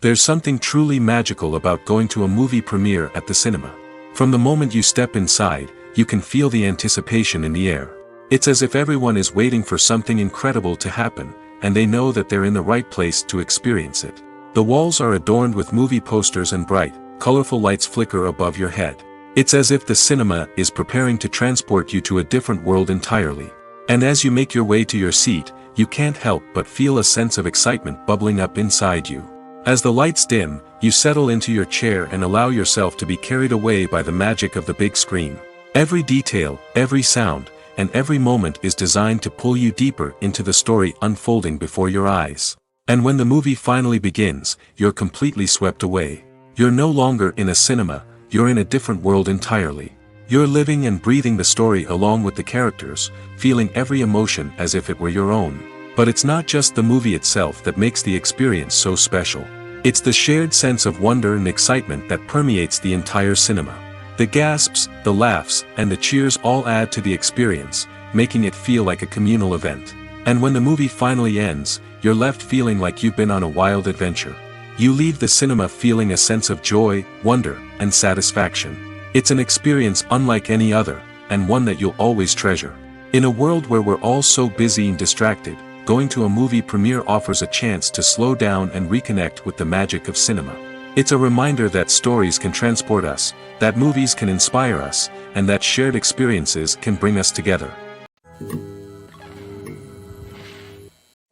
There's something truly magical about going to a movie premiere at the cinema. From the moment you step inside, you can feel the anticipation in the air. It's as if everyone is waiting for something incredible to happen, and they know that they're in the right place to experience it. The walls are adorned with movie posters and bright, colorful lights flicker above your head. It's as if the cinema is preparing to transport you to a different world entirely. And as you make your way to your seat, you can't help but feel a sense of excitement bubbling up inside you. As the lights dim, you settle into your chair and allow yourself to be carried away by the magic of the big screen. Every detail, every sound, and every moment is designed to pull you deeper into the story unfolding before your eyes. And when the movie finally begins, you're completely swept away. You're no longer in a cinema, you're in a different world entirely. You're living and breathing the story along with the characters, feeling every emotion as if it were your own. But it's not just the movie itself that makes the experience so special. It's the shared sense of wonder and excitement that permeates the entire cinema. The gasps, the laughs, and the cheers all add to the experience, making it feel like a communal event. And when the movie finally ends, you're left feeling like you've been on a wild adventure. You leave the cinema feeling a sense of joy, wonder, and satisfaction. It's an experience unlike any other, and one that you'll always treasure. In a world where we're all so busy and distracted, going to a movie premiere offers a chance to slow down and reconnect with the magic of cinema. It's a reminder that stories can transport us, that movies can inspire us, and that shared experiences can bring us together.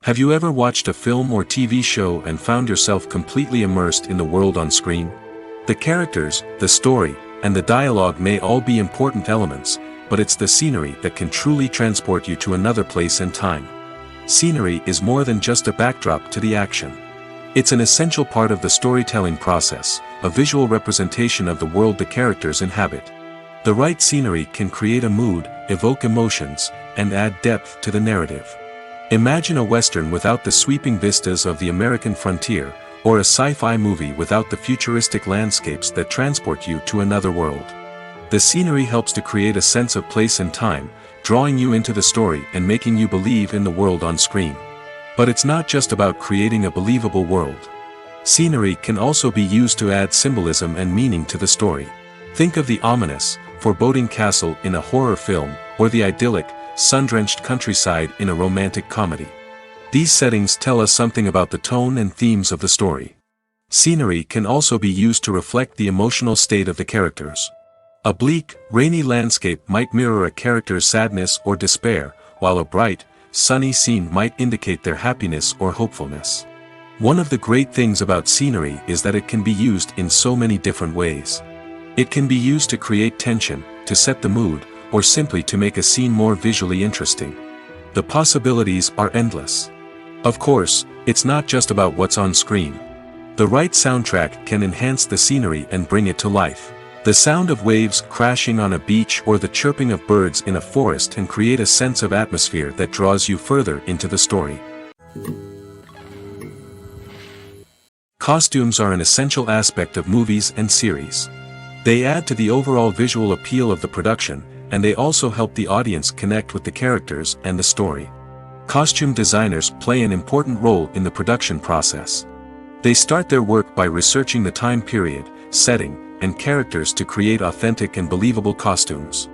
Have you ever watched a film or TV show and found yourself completely immersed in the world on screen? The characters, the story, and the dialogue may all be important elements, but it's the scenery that can truly transport you to another place and time. Scenery is more than just a backdrop to the action. It's an essential part of the storytelling process, a visual representation of the world the characters inhabit. The right scenery can create a mood, evoke emotions, and add depth to the narrative. Imagine a Western without the sweeping vistas of the American frontier, or a sci-fi movie without the futuristic landscapes that transport you to another world. The scenery helps to create a sense of place and time, drawing you into the story and making you believe in the world on screen. But it's not just about creating a believable world. Scenery can also be used to add symbolism and meaning to the story. Think of the ominous, foreboding castle in a horror film, or the idyllic, sun-drenched countryside in a romantic comedy. These settings tell us something about the tone and themes of the story. Scenery can also be used to reflect the emotional state of the characters. A bleak, rainy landscape might mirror a character's sadness or despair, while a bright, sunny scene might indicate their happiness or hopefulness. One of the great things about scenery is that it can be used in so many different ways. It can be used to create tension, to set the mood, or simply to make a scene more visually interesting. The possibilities are endless. Of course, it's not just about what's on screen. The right soundtrack can enhance the scenery and bring it to life. The sound of waves crashing on a beach or the chirping of birds in a forest can create a sense of atmosphere that draws you further into the story. Costumes are an essential aspect of movies and series. They add to the overall visual appeal of the production, and they also help the audience connect with the characters and the story. Costume designers play an important role in the production process. They start their work by researching the time period, setting, and characters to create authentic and believable costumes.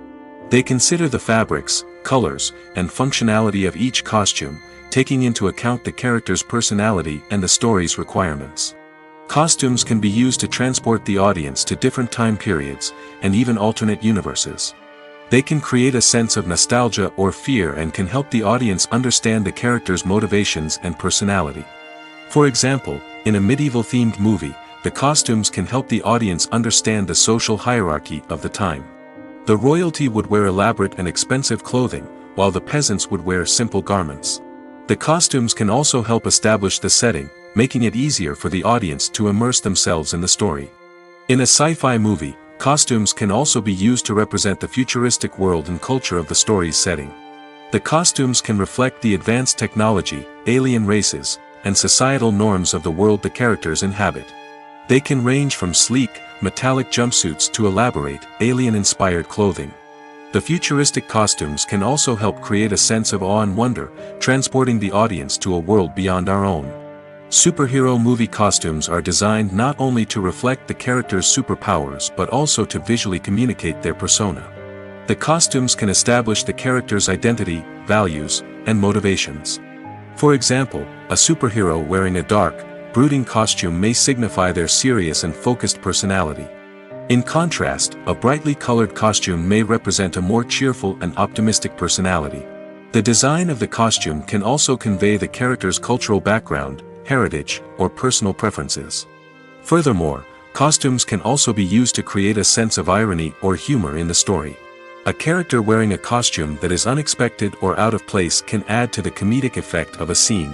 They consider the fabrics, colors, and functionality of each costume, taking into account the character's personality and the story's requirements. Costumes can be used to transport the audience to different time periods, and even alternate universes. They can create a sense of nostalgia or fear and can help the audience understand the character's motivations and personality. For example, in a medieval-themed movie, the costumes can help the audience understand the social hierarchy of the time. The royalty would wear elaborate and expensive clothing, while the peasants would wear simple garments. The costumes can also help establish the setting, making it easier for the audience to immerse themselves in the story. In a sci-fi movie, costumes can also be used to represent the futuristic world and culture of the story's setting. The costumes can reflect the advanced technology, alien races, and societal norms of the world the characters inhabit. They can range from sleek, metallic jumpsuits to elaborate, alien-inspired clothing. The futuristic costumes can also help create a sense of awe and wonder, transporting the audience to a world beyond our own. Superhero movie costumes are designed not only to reflect the character's superpowers but also to visually communicate their persona. The costumes can establish the character's identity, values, and motivations. For example, a superhero wearing a dark, brooding costume may signify their serious and focused personality. In contrast, a brightly colored costume may represent a more cheerful and optimistic personality. The design of the costume can also convey the character's cultural background, heritage, or personal preferences. Furthermore, costumes can also be used to create a sense of irony or humor in the story. A character wearing a costume that is unexpected or out of place can add to the comedic effect of a scene.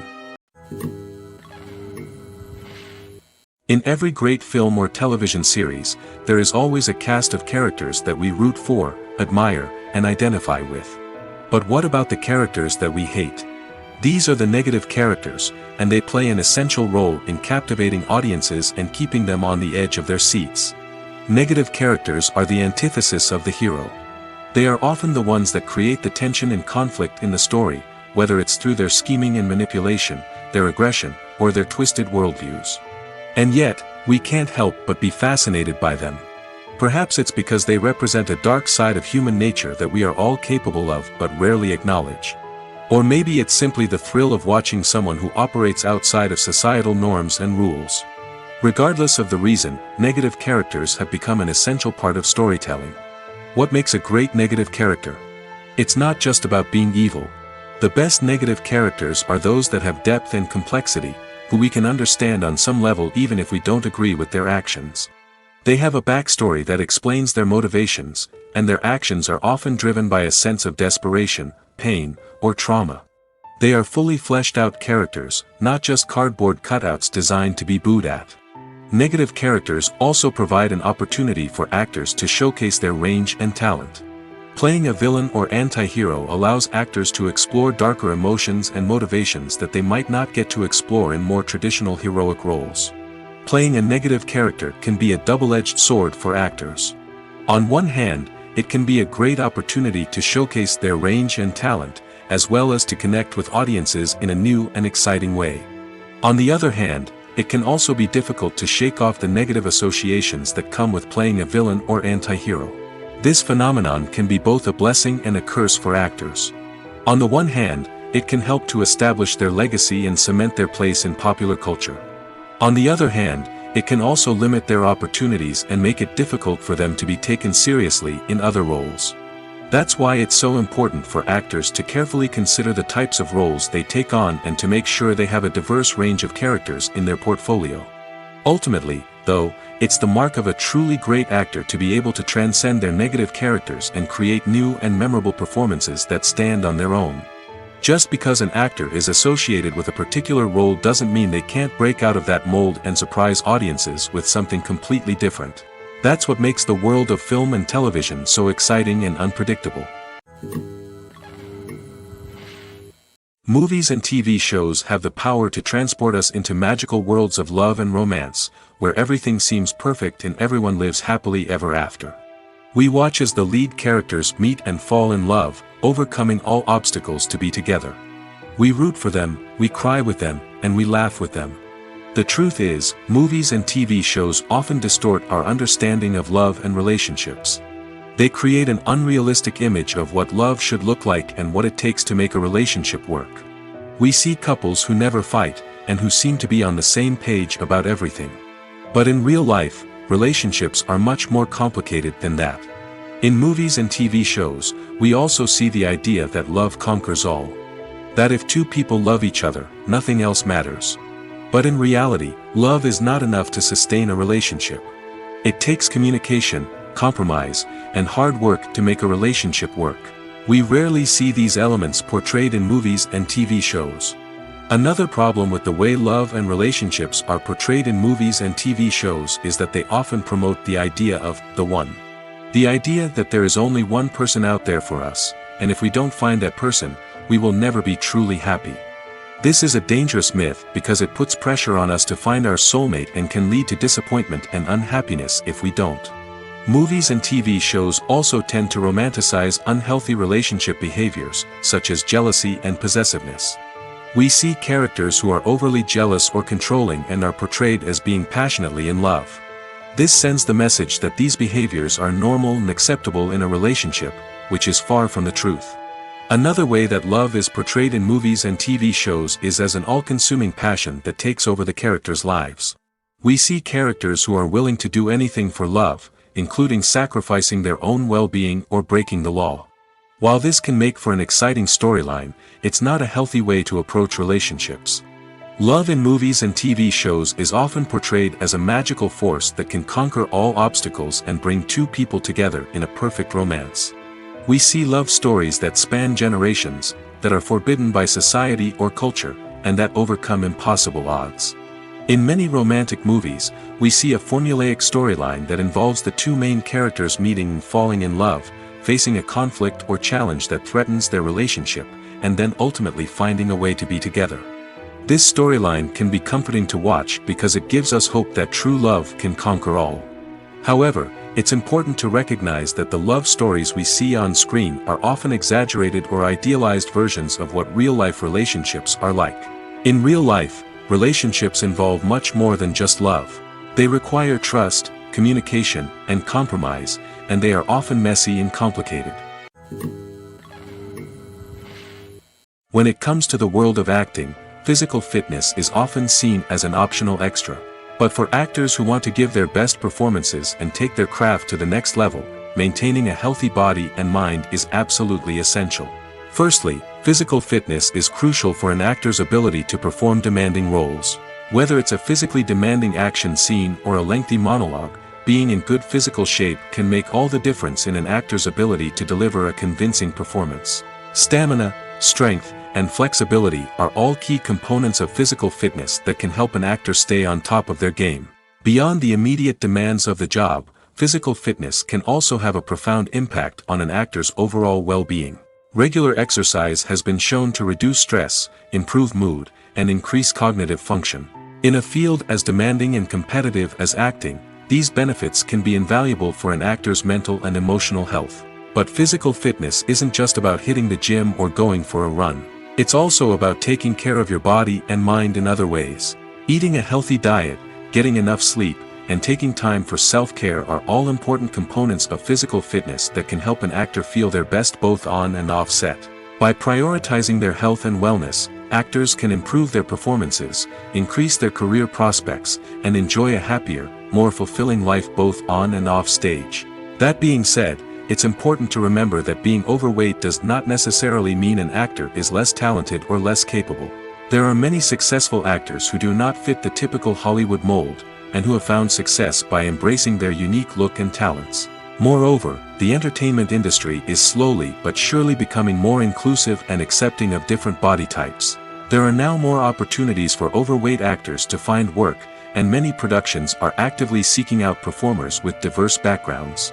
In every great film or television series, there is always a cast of characters that we root for, admire, and identify with. But what about the characters that we hate? These are the negative characters, and they play an essential role in captivating audiences and keeping them on the edge of their seats. Negative characters are the antithesis of the hero. They are often the ones that create the tension and conflict in the story, whether it's through their scheming and manipulation, their aggression, or their twisted worldviews. And yet, we can't help but be fascinated by them. Perhaps it's because they represent a dark side of human nature that we are all capable of but rarely acknowledge. Or maybe it's simply the thrill of watching someone who operates outside of societal norms and rules. Regardless of the reason, negative characters have become an essential part of storytelling. What makes a great negative character? It's not just about being evil. The best negative characters are those that have depth and complexity, who we can understand on some level even if we don't agree with their actions. They have a backstory that explains their motivations, and their actions are often driven by a sense of desperation, pain, or trauma. They are fully fleshed out characters, not just cardboard cutouts designed to be booed at. Negative characters also provide an opportunity for actors to showcase their range and talent. Playing a villain or anti-hero allows actors to explore darker emotions and motivations that they might not get to explore in more traditional heroic roles. Playing a negative character can be a double-edged sword for actors. On one hand, it can be a great opportunity to showcase their range and talent, as well as to connect with audiences in a new and exciting way. On the other hand, it can also be difficult to shake off the negative associations that come with playing a villain or anti-hero. This phenomenon can be both a blessing and a curse for actors. On the one hand, it can help to establish their legacy and cement their place in popular culture. On the other hand, it can also limit their opportunities and make it difficult for them to be taken seriously in other roles. That's why it's so important for actors to carefully consider the types of roles they take on and to make sure they have a diverse range of characters in their portfolio. Ultimately, though, it's the mark of a truly great actor to be able to transcend their negative characters and create new and memorable performances that stand on their own. Just because an actor is associated with a particular role doesn't mean they can't break out of that mold and surprise audiences with something completely different. That's what makes the world of film and television so exciting and unpredictable. Movies and TV shows have the power to transport us into magical worlds of love and romance, where everything seems perfect and everyone lives happily ever after. We watch as the lead characters meet and fall in love, overcoming all obstacles to be together. We root for them, we cry with them, and we laugh with them. The truth is, movies and TV shows often distort our understanding of love and relationships. They create an unrealistic image of what love should look like and what it takes to make a relationship work. We see couples who never fight, and who seem to be on the same page about everything. But in real life, relationships are much more complicated than that. In movies and TV shows, we also see the idea that love conquers all. That if two people love each other, nothing else matters. But in reality, love is not enough to sustain a relationship. It takes communication, compromise, and hard work to make a relationship work. We rarely see these elements portrayed in movies and TV shows. Another problem with the way love and relationships are portrayed in movies and TV shows is that they often promote the idea of the one. The idea that there is only one person out there for us, and if we don't find that person, we will never be truly happy. This is a dangerous myth because it puts pressure on us to find our soulmate and can lead to disappointment and unhappiness if we don't. Movies and TV shows also tend to romanticize unhealthy relationship behaviors, such as jealousy and possessiveness. We see characters who are overly jealous or controlling and are portrayed as being passionately in love. This sends the message that these behaviors are normal and acceptable in a relationship, which is far from the truth. Another way that love is portrayed in movies and TV shows is as an all-consuming passion that takes over the characters' lives. We see characters who are willing to do anything for love, including sacrificing their own well-being or breaking the law. While this can make for an exciting storyline, it's not a healthy way to approach relationships. Love in movies and TV shows is often portrayed as a magical force that can conquer all obstacles and bring two people together in a perfect romance. We see love stories that span generations, that are forbidden by society or culture, and that overcome impossible odds. In many romantic movies, we see a formulaic storyline that involves the two main characters meeting and falling in love, facing a conflict or challenge that threatens their relationship, and then ultimately finding a way to be together. This storyline can be comforting to watch because it gives us hope that true love can conquer all. However, it's important to recognize that the love stories we see on screen are often exaggerated or idealized versions of what real-life relationships are like. In real life, relationships involve much more than just love. They require trust, communication, and compromise, and they are often messy and complicated. When it comes to the world of acting, physical fitness is often seen as an optional extra. But for actors who want to give their best performances and take their craft to the next level, maintaining a healthy body and mind is absolutely essential. Firstly, physical fitness is crucial for an actor's ability to perform demanding roles. Whether it's a physically demanding action scene or a lengthy monologue, being in good physical shape can make all the difference in an actor's ability to deliver a convincing performance. Stamina, strength, and flexibility are all key components of physical fitness that can help an actor stay on top of their game. Beyond the immediate demands of the job, physical fitness can also have a profound impact on an actor's overall well-being. Regular exercise has been shown to reduce stress, improve mood, and increase cognitive function. In a field as demanding and competitive as acting, these benefits can be invaluable for an actor's mental and emotional health. But physical fitness isn't just about hitting the gym or going for a run. It's also about taking care of your body and mind in other ways. Eating a healthy diet, getting enough sleep, and taking time for self-care are all important components of physical fitness that can help an actor feel their best both on and off set. By prioritizing their health and wellness, actors can improve their performances, increase their career prospects, and enjoy a happier, more fulfilling life both on and off stage. That being said, it's important to remember that being overweight does not necessarily mean an actor is less talented or less capable. There are many successful actors who do not fit the typical Hollywood mold, and who have found success by embracing their unique look and talents. Moreover, the entertainment industry is slowly but surely becoming more inclusive and accepting of different body types. There are now more opportunities for overweight actors to find work, and many productions are actively seeking out performers with diverse backgrounds.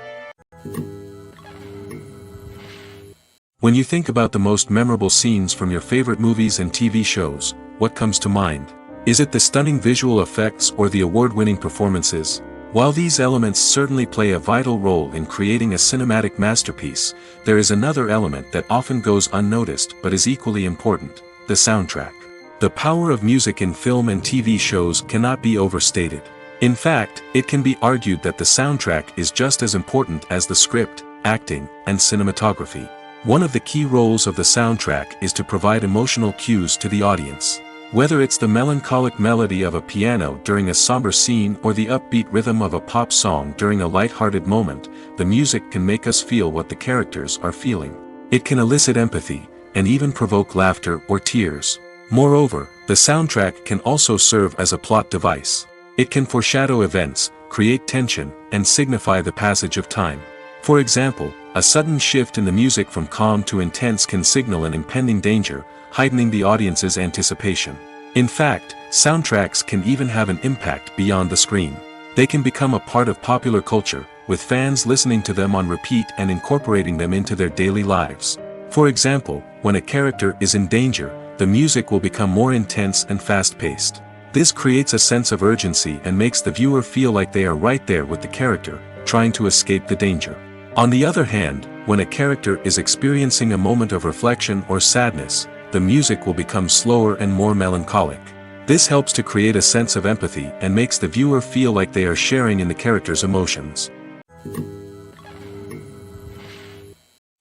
When you think about the most memorable scenes from your favorite movies and TV shows, what comes to mind? Is it the stunning visual effects or the award-winning performances? While these elements certainly play a vital role in creating a cinematic masterpiece, there is another element that often goes unnoticed but is equally important: the soundtrack. The power of music in film and TV shows cannot be overstated. In fact, it can be argued that the soundtrack is just as important as the script, acting, and cinematography. One of the key roles of the soundtrack is to provide emotional cues to the audience. Whether it's the melancholic melody of a piano during a somber scene or the upbeat rhythm of a pop song during a light-hearted moment, the music can make us feel what the characters are feeling. It can elicit empathy, and even provoke laughter or tears. Moreover, the soundtrack can also serve as a plot device. It can foreshadow events, create tension, and signify the passage of time. For example, a sudden shift in the music from calm to intense can signal an impending danger, heightening the audience's anticipation. In fact, soundtracks can even have an impact beyond the screen. They can become a part of popular culture, with fans listening to them on repeat and incorporating them into their daily lives. For example, when a character is in danger, the music will become more intense and fast-paced. This creates a sense of urgency and makes the viewer feel like they are right there with the character, trying to escape the danger. On the other hand, when a character is experiencing a moment of reflection or sadness, the music will become slower and more melancholic. This helps to create a sense of empathy and makes the viewer feel like they are sharing in the character's emotions.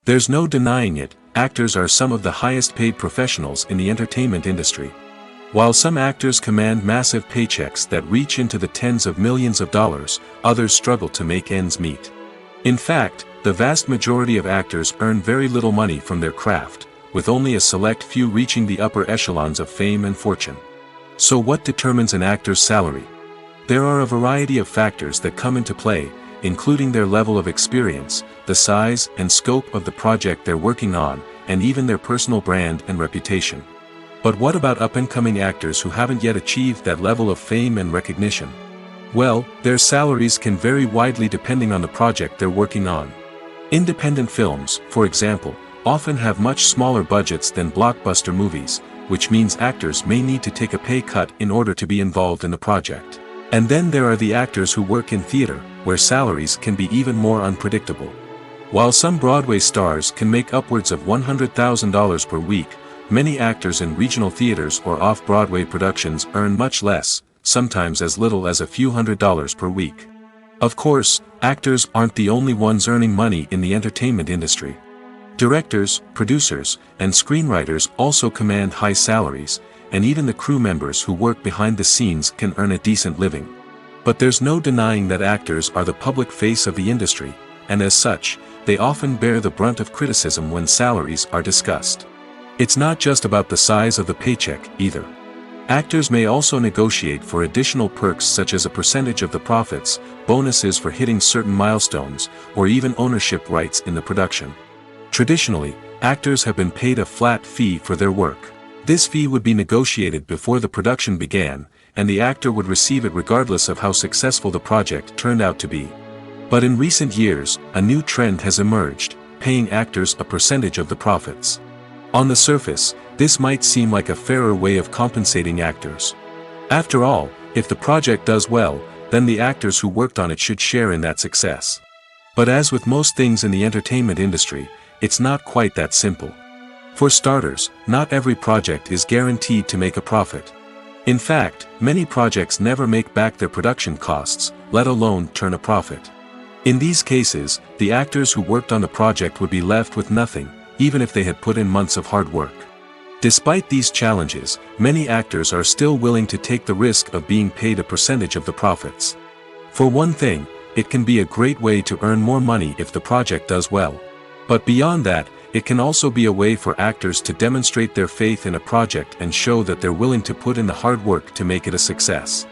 There's no denying it, actors are some of the highest paid professionals in the entertainment industry. While some actors command massive paychecks that reach into the tens of millions of dollars, others struggle to make ends meet. In fact, the vast majority of actors earn very little money from their craft, with only a select few reaching the upper echelons of fame and fortune. So what determines an actor's salary? There are a variety of factors that come into play, including their level of experience, the size and scope of the project they're working on, and even their personal brand and reputation. But what about up-and-coming actors who haven't yet achieved that level of fame and recognition? Well, their salaries can vary widely depending on the project they're working on. Independent films, for example, often have much smaller budgets than blockbuster movies, which means actors may need to take a pay cut in order to be involved in the project. And then there are the actors who work in theater, where salaries can be even more unpredictable. While some Broadway stars can make upwards of $100,000 per week, many actors in regional theaters or off-Broadway productions earn much less, sometimes as little as a few $100s per week. Of course, actors aren't the only ones earning money in the entertainment industry. Directors, producers, and screenwriters also command high salaries, and even the crew members who work behind the scenes can earn a decent living. But there's no denying that actors are the public face of the industry, and as such, they often bear the brunt of criticism when salaries are discussed. It's not just about the size of the paycheck, either. Actors may also negotiate for additional perks such as a percentage of the profits, bonuses for hitting certain milestones, or even ownership rights in the production. Traditionally, actors have been paid a flat fee for their work. This fee would be negotiated before the production began, and the actor would receive it regardless of how successful the project turned out to be. But in recent years, a new trend has emerged, paying actors a percentage of the profits. On the surface, this might seem like a fairer way of compensating actors. After all, if the project does well, then the actors who worked on it should share in that success. But as with most things in the entertainment industry, it's not quite that simple. For starters, not every project is guaranteed to make a profit. In fact, many projects never make back their production costs, let alone turn a profit. In these cases, the actors who worked on the project would be left with nothing, even if they had put in months of hard work. Despite these challenges, many actors are still willing to take the risk of being paid a percentage of the profits. For one thing, it can be a great way to earn more money if the project does well. But beyond that, it can also be a way for actors to demonstrate their faith in a project and show that they're willing to put in the hard work to make it a success.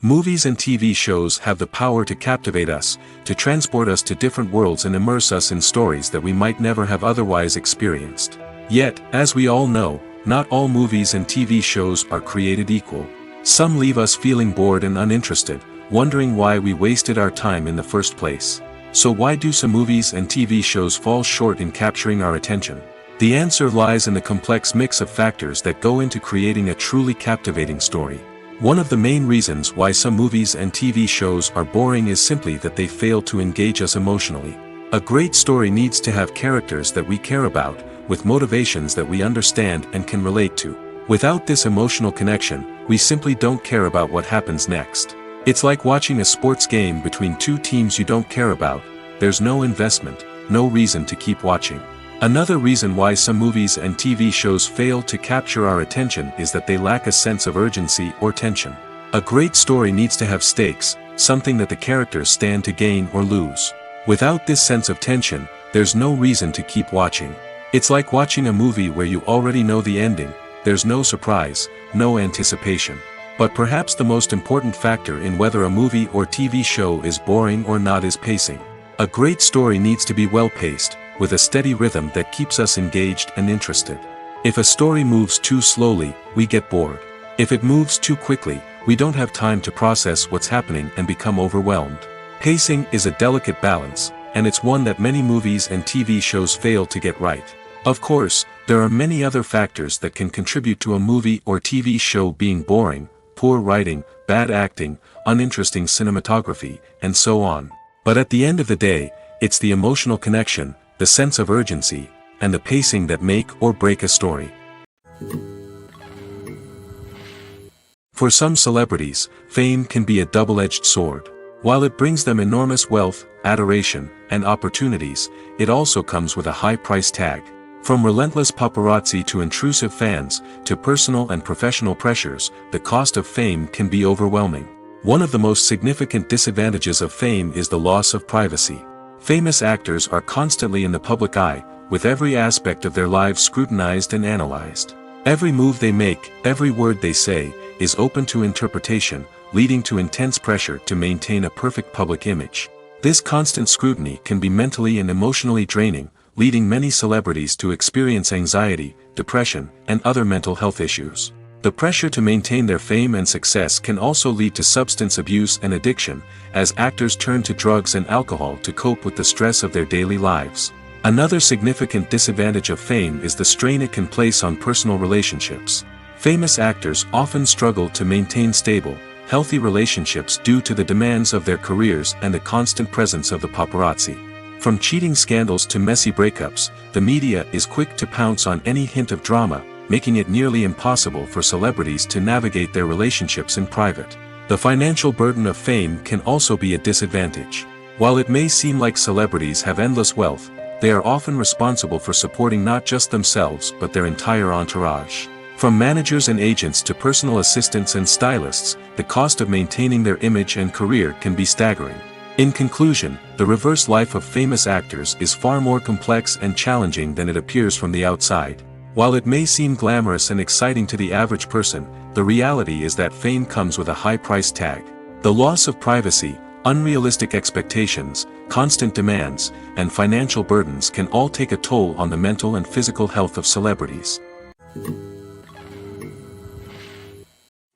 Movies and TV shows have the power to captivate us, to transport us to different worlds and immerse us in stories that we might never have otherwise experienced. Yet, as we all know, not all movies and TV shows are created equal. Some leave us feeling bored and uninterested, wondering why we wasted our time in the first place. So why do some movies and TV shows fall short in capturing our attention? The answer lies in the complex mix of factors that go into creating a truly captivating story. One of the main reasons why some movies and TV shows are boring is simply that they fail to engage us emotionally. A great story needs to have characters that we care about, with motivations that we understand and can relate to. Without this emotional connection, we simply don't care about what happens next. It's like watching a sports game between two teams you don't care about. There's no investment, no reason to keep watching. Another reason why some movies and TV shows fail to capture our attention is that they lack a sense of urgency or tension. A great story needs to have stakes, something that the characters stand to gain or lose. Without this sense of tension, there's no reason to keep watching. It's like watching a movie where you already know the ending, there's no surprise, no anticipation. But perhaps the most important factor in whether a movie or TV show is boring or not is pacing. A great story needs to be well-paced, with a steady rhythm that keeps us engaged and interested. If a story moves too slowly, we get bored. If it moves too quickly, we don't have time to process what's happening and become overwhelmed. Pacing is a delicate balance, and it's one that many movies and TV shows fail to get right. Of course, there are many other factors that can contribute to a movie or TV show being boring: poor writing, bad acting, uninteresting cinematography, and so on. But at the end of the day, it's the emotional connection, the sense of urgency, and the pacing that make or break a story. For some celebrities, fame can be a double-edged sword. While it brings them enormous wealth, adoration, and opportunities, it also comes with a high price tag. From relentless paparazzi to intrusive fans, to personal and professional pressures, the cost of fame can be overwhelming. One of the most significant disadvantages of fame is the loss of privacy. Famous actors are constantly in the public eye, with every aspect of their lives scrutinized and analyzed. Every move they make, every word they say, is open to interpretation, leading to intense pressure to maintain a perfect public image. This constant scrutiny can be mentally and emotionally draining, leading many celebrities to experience anxiety, depression, and other mental health issues. The pressure to maintain their fame and success can also lead to substance abuse and addiction, as actors turn to drugs and alcohol to cope with the stress of their daily lives. Another significant disadvantage of fame is the strain it can place on personal relationships. Famous actors often struggle to maintain stable, healthy relationships due to the demands of their careers and the constant presence of the paparazzi. From cheating scandals to messy breakups, the media is quick to pounce on any hint of drama, making it nearly impossible for celebrities to navigate their relationships in private. The financial burden of fame can also be a disadvantage. While it may seem like celebrities have endless wealth, they are often responsible for supporting not just themselves but their entire entourage. From managers and agents to personal assistants and stylists, the cost of maintaining their image and career can be staggering. In conclusion, the reverse life of famous actors is far more complex and challenging than it appears from the outside. While it may seem glamorous and exciting to the average person, the reality is that fame comes with a high price tag. The loss of privacy, unrealistic expectations, constant demands, and financial burdens can all take a toll on the mental and physical health of celebrities.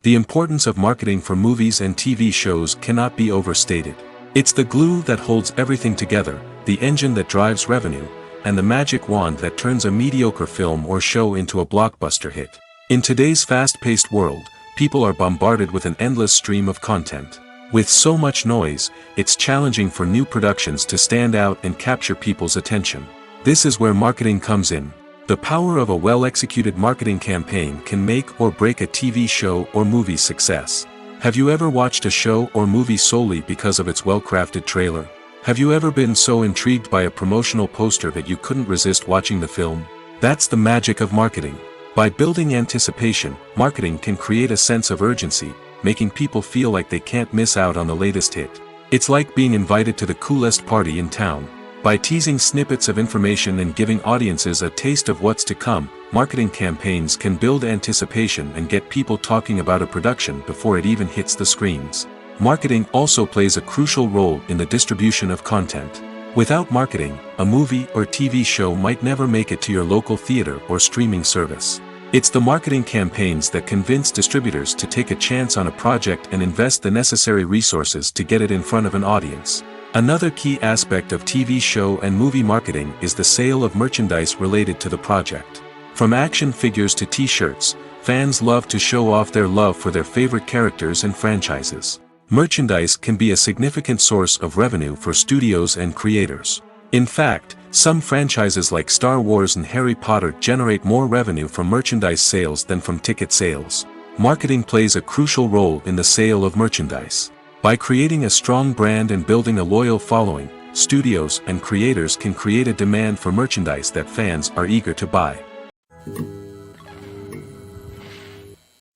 The importance of marketing for movies and TV shows cannot be overstated. It's the glue that holds everything together, the engine that drives revenue, and the magic wand that turns a mediocre film or show into a blockbuster hit. In today's fast-paced world, people are bombarded with an endless stream of content. With so much noise, it's challenging for new productions to stand out and capture people's attention. This is where marketing comes in. The power of a well-executed marketing campaign can make or break a TV show or movie's success. Have you ever watched a show or movie solely because of its well-crafted trailer? Have you ever been so intrigued by a promotional poster that you couldn't resist watching the film? That's the magic of marketing. By building anticipation, marketing can create a sense of urgency, making people feel like they can't miss out on the latest hit. It's like being invited to the coolest party in town. By teasing snippets of information and giving audiences a taste of what's to come, marketing campaigns can build anticipation and get people talking about a production before it even hits the screens. Marketing also plays a crucial role in the distribution of content. Without marketing, a movie or TV show might never make it to your local theater or streaming service. It's the marketing campaigns that convince distributors to take a chance on a project and invest the necessary resources to get it in front of an audience. Another key aspect of TV show and movie marketing is the sale of merchandise related to the project. From action figures to t-shirts, fans love to show off their love for their favorite characters and franchises. Merchandise can be a significant source of revenue for studios and creators. In fact, some franchises like Star Wars and Harry Potter generate more revenue from merchandise sales than from ticket sales. Marketing plays a crucial role in the sale of merchandise. By creating a strong brand and building a loyal following, studios and creators can create a demand for merchandise that fans are eager to buy.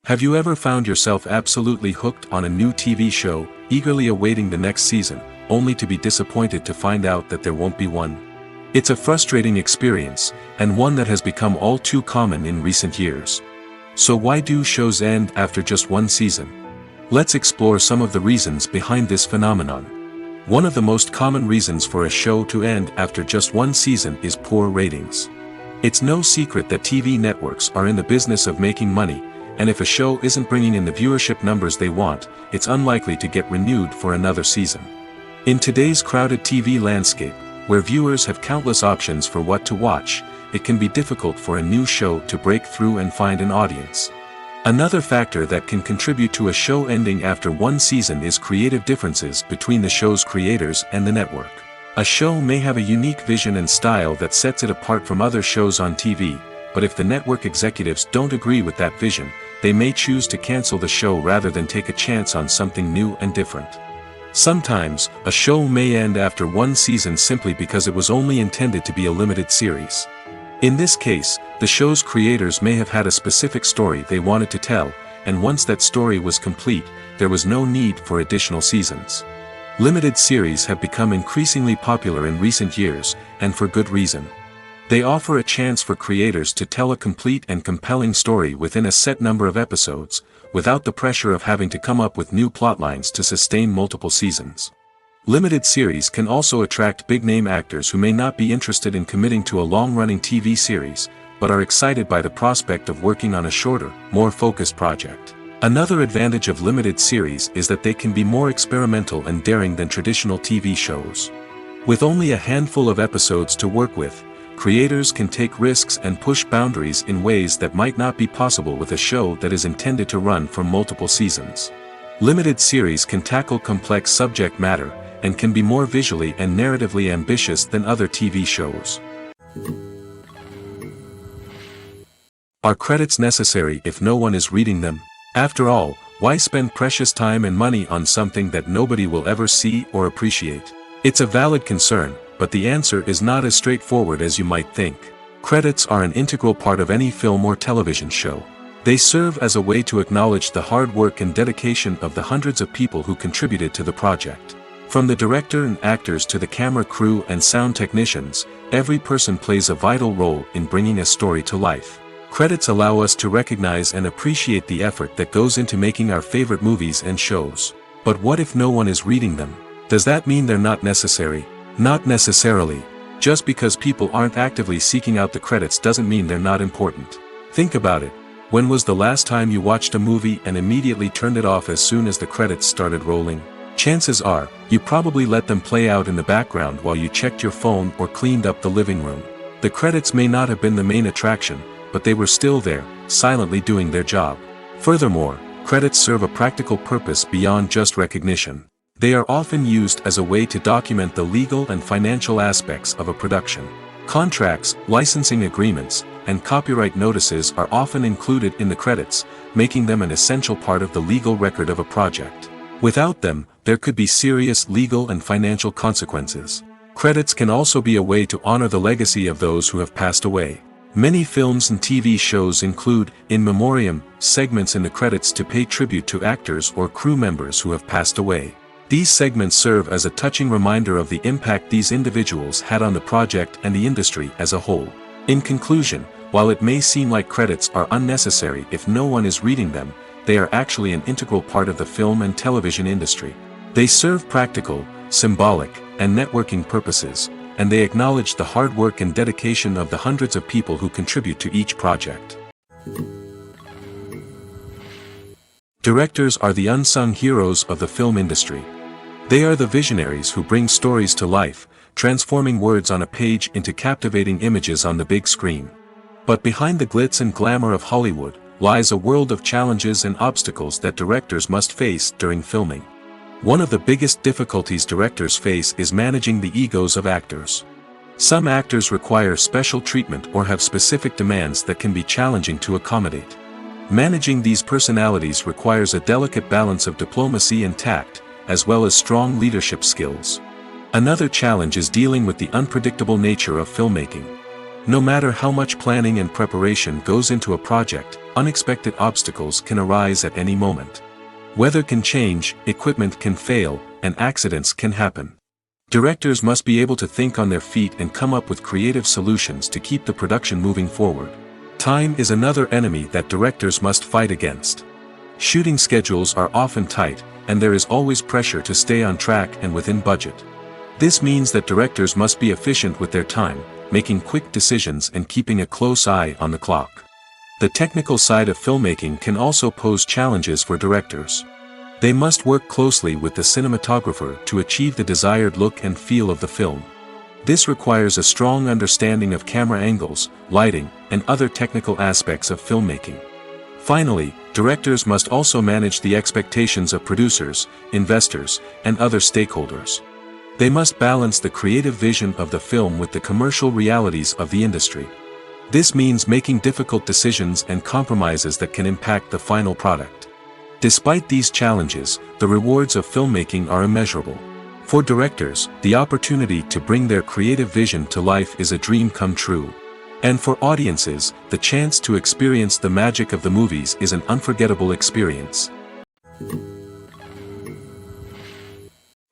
Have you ever found yourself absolutely hooked on a new TV show, eagerly awaiting the next season, only to be disappointed to find out that there won't be one? It's a frustrating experience, and one that has become all too common in recent years. So why do shows end after just one season? Let's explore some of the reasons behind this phenomenon. One of the most common reasons for a show to end after just one season is poor ratings. It's no secret that TV networks are in the business of making money, and if a show isn't bringing in the viewership numbers they want, it's unlikely to get renewed for another season. In today's crowded TV landscape, where viewers have countless options for what to watch, it can be difficult for a new show to break through and find an audience. Another factor that can contribute to a show ending after one season is creative differences between the show's creators and the network. A show may have a unique vision and style that sets it apart from other shows on TV, but if the network executives don't agree with that vision, they may choose to cancel the show rather than take a chance on something new and different. Sometimes, a show may end after one season simply because it was only intended to be a limited series. In this case, the show's creators may have had a specific story they wanted to tell, and once that story was complete, there was no need for additional seasons. Limited series have become increasingly popular in recent years, and for good reason. They offer a chance for creators to tell a complete and compelling story within a set number of episodes, without the pressure of having to come up with new plotlines to sustain multiple seasons. Limited series can also attract big-name actors who may not be interested in committing to a long-running TV series, but are excited by the prospect of working on a shorter, more focused project. Another advantage of limited series is that they can be more experimental and daring than traditional TV shows. With only a handful of episodes to work with, creators can take risks and push boundaries in ways that might not be possible with a show that is intended to run for multiple seasons. Limited series can tackle complex subject matter, and can be more visually and narratively ambitious than other TV shows. Are credits necessary if no one is reading them? After all, why spend precious time and money on something that nobody will ever see or appreciate? It's a valid concern, but the answer is not as straightforward as you might think. Credits are an integral part of any film or television show. They serve as a way to acknowledge the hard work and dedication of the hundreds of people who contributed to the project. From the director and actors to the camera crew and sound technicians, every person plays a vital role in bringing a story to life. Credits allow us to recognize and appreciate the effort that goes into making our favorite movies and shows. But what if no one is reading them? Does that mean they're not necessary? Not necessarily. Just because people aren't actively seeking out the credits doesn't mean they're not important. Think about it. When was the last time you watched a movie and immediately turned it off as soon as the credits started rolling? Chances are, you probably let them play out in the background while you checked your phone or cleaned up the living room. The credits may not have been the main attraction, but they were still there, silently doing their job. Furthermore, credits serve a practical purpose beyond just recognition. They are often used as a way to document the legal and financial aspects of a production. Contracts, licensing agreements, and copyright notices are often included in the credits, making them an essential part of the legal record of a project. Without them, there could be serious legal and financial consequences. Credits can also be a way to honor the legacy of those who have passed away. Many films and TV shows include, in memoriam, segments in the credits to pay tribute to actors or crew members who have passed away. These segments serve as a touching reminder of the impact these individuals had on the project and the industry as a whole. In conclusion, while it may seem like credits are unnecessary if no one is reading them, they are actually an integral part of the film and television industry. They serve practical, symbolic, and networking purposes, and they acknowledge the hard work and dedication of the hundreds of people who contribute to each project. Directors are the unsung heroes of the film industry. They are the visionaries who bring stories to life, transforming words on a page into captivating images on the big screen. But behind the glitz and glamour of Hollywood lies a world of challenges and obstacles that directors must face during filming. One of the biggest difficulties directors face is managing the egos of actors. Some actors require special treatment or have specific demands that can be challenging to accommodate. Managing these personalities requires a delicate balance of diplomacy and tact, as well as strong leadership skills. Another challenge is dealing with the unpredictable nature of filmmaking. No matter how much planning and preparation goes into a project, unexpected obstacles can arise at any moment. Weather can change, equipment can fail, and accidents can happen. Directors must be able to think on their feet and come up with creative solutions to keep the production moving forward. Time is another enemy that directors must fight against. Shooting schedules are often tight, and there is always pressure to stay on track and within budget. This means that directors must be efficient with their time, making quick decisions and keeping a close eye on the clock. The technical side of filmmaking can also pose challenges for directors. They must work closely with the cinematographer to achieve the desired look and feel of the film. This requires a strong understanding of camera angles, lighting, and other technical aspects of filmmaking. Finally, directors must also manage the expectations of producers, investors, and other stakeholders. They must balance the creative vision of the film with the commercial realities of the industry. This means making difficult decisions and compromises that can impact the final product. Despite these challenges, the rewards of filmmaking are immeasurable. For directors, the opportunity to bring their creative vision to life is a dream come true. And for audiences, the chance to experience the magic of the movies is an unforgettable experience.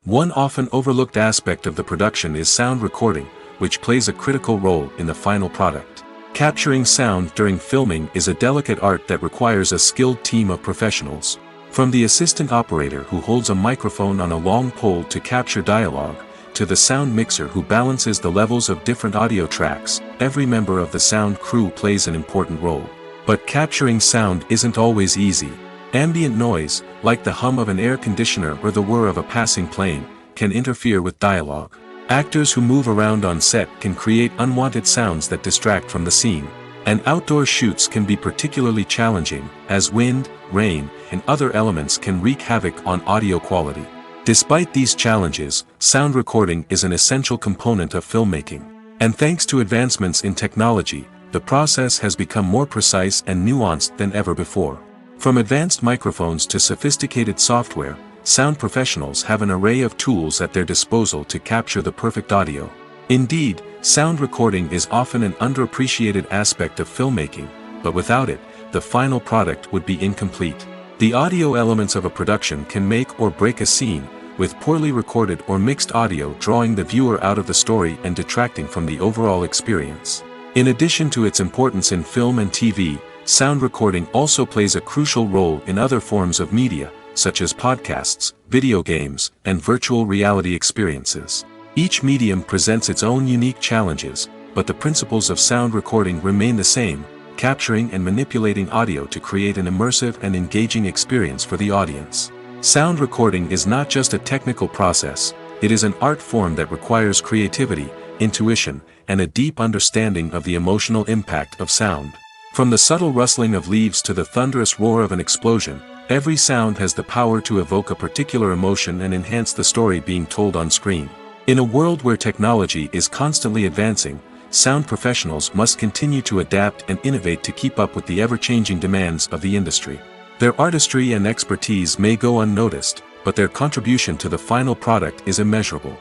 One often overlooked aspect of the production is sound recording, which plays a critical role in the final product. Capturing sound during filming is a delicate art that requires a skilled team of professionals. From the assistant operator who holds a microphone on a long pole to capture dialogue, to the sound mixer who balances the levels of different audio tracks, every member of the sound crew plays an important role. But capturing sound isn't always easy. Ambient noise, like the hum of an air conditioner or the whir of a passing plane, can interfere with dialogue. Actors who move around on set can create unwanted sounds that distract from the scene. And outdoor shoots can be particularly challenging, as wind, rain, and other elements can wreak havoc on audio quality. Despite these challenges, sound recording is an essential component of filmmaking. And thanks to advancements in technology, the process has become more precise and nuanced than ever before. From advanced microphones to sophisticated software, sound professionals have an array of tools at their disposal to capture the perfect audio. Indeed, sound recording is often an underappreciated aspect of filmmaking, but without it, the final product would be incomplete. The audio elements of a production can make or break a scene, with poorly recorded or mixed audio drawing the viewer out of the story and detracting from the overall experience. In addition to its importance in film and TV, sound recording also plays a crucial role in other forms of media, such as podcasts, video games, and virtual reality experiences. Each medium presents its own unique challenges, but the principles of sound recording remain the same, capturing and manipulating audio to create an immersive and engaging experience for the audience. Sound recording is not just a technical process, it is an art form that requires creativity, intuition, and a deep understanding of the emotional impact of sound. From the subtle rustling of leaves to the thunderous roar of an explosion, every sound has the power to evoke a particular emotion and enhance the story being told on screen. In a world where technology is constantly advancing, sound professionals must continue to adapt and innovate to keep up with the ever-changing demands of the industry. Their artistry and expertise may go unnoticed, but their contribution to the final product is immeasurable.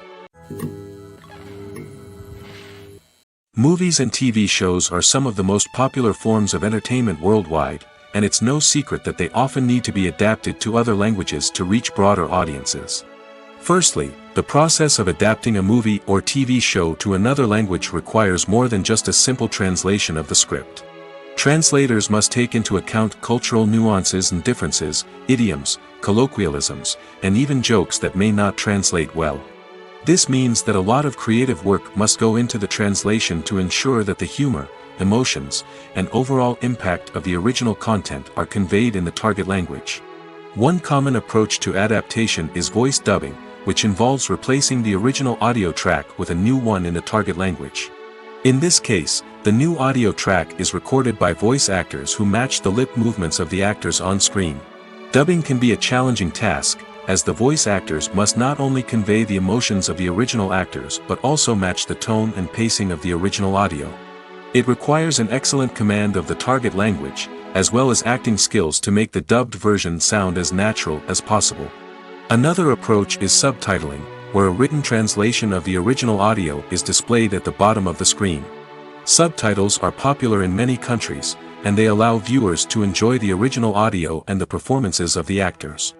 Movies and TV shows are some of the most popular forms of entertainment worldwide, and it's no secret that they often need to be adapted to other languages to reach broader audiences. Firstly, the process of adapting a movie or TV show to another language requires more than just a simple translation of the script. Translators must take into account cultural nuances and differences, idioms, colloquialisms, and even jokes that may not translate well. This means that a lot of creative work must go into the translation to ensure that the humor, emotions, and overall impact of the original content are conveyed in the target language. One common approach to adaptation is voice dubbing, which involves replacing the original audio track with a new one in the target language. In this case, the new audio track is recorded by voice actors who match the lip movements of the actors on screen. Dubbing can be a challenging task, as the voice actors must not only convey the emotions of the original actors but also match the tone and pacing of the original audio. It requires an excellent command of the target language, as well as acting skills to make the dubbed version sound as natural as possible. Another approach is subtitling, where a written translation of the original audio is displayed at the bottom of the screen. Subtitles are popular in many countries, and they allow viewers to enjoy the original audio and the performances of the actors.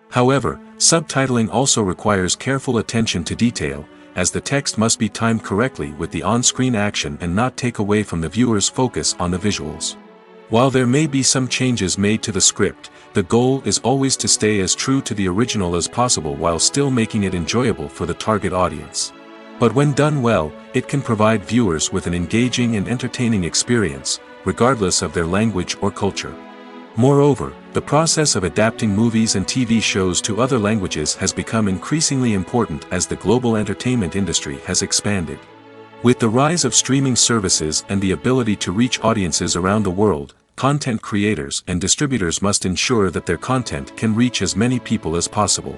However, subtitling also requires careful attention to detail, as the text must be timed correctly with the on-screen action and not take away from the viewer's focus on the visuals. While there may be some changes made to the script, the goal is always to stay as true to the original as possible while still making it enjoyable for the target audience. But when done well, it can provide viewers with an engaging and entertaining experience, regardless of their language or culture. Moreover, the process of adapting movies and TV shows to other languages has become increasingly important as the global entertainment industry has expanded. With the rise of streaming services and the ability to reach audiences around the world, content creators and distributors must ensure that their content can reach as many people as possible.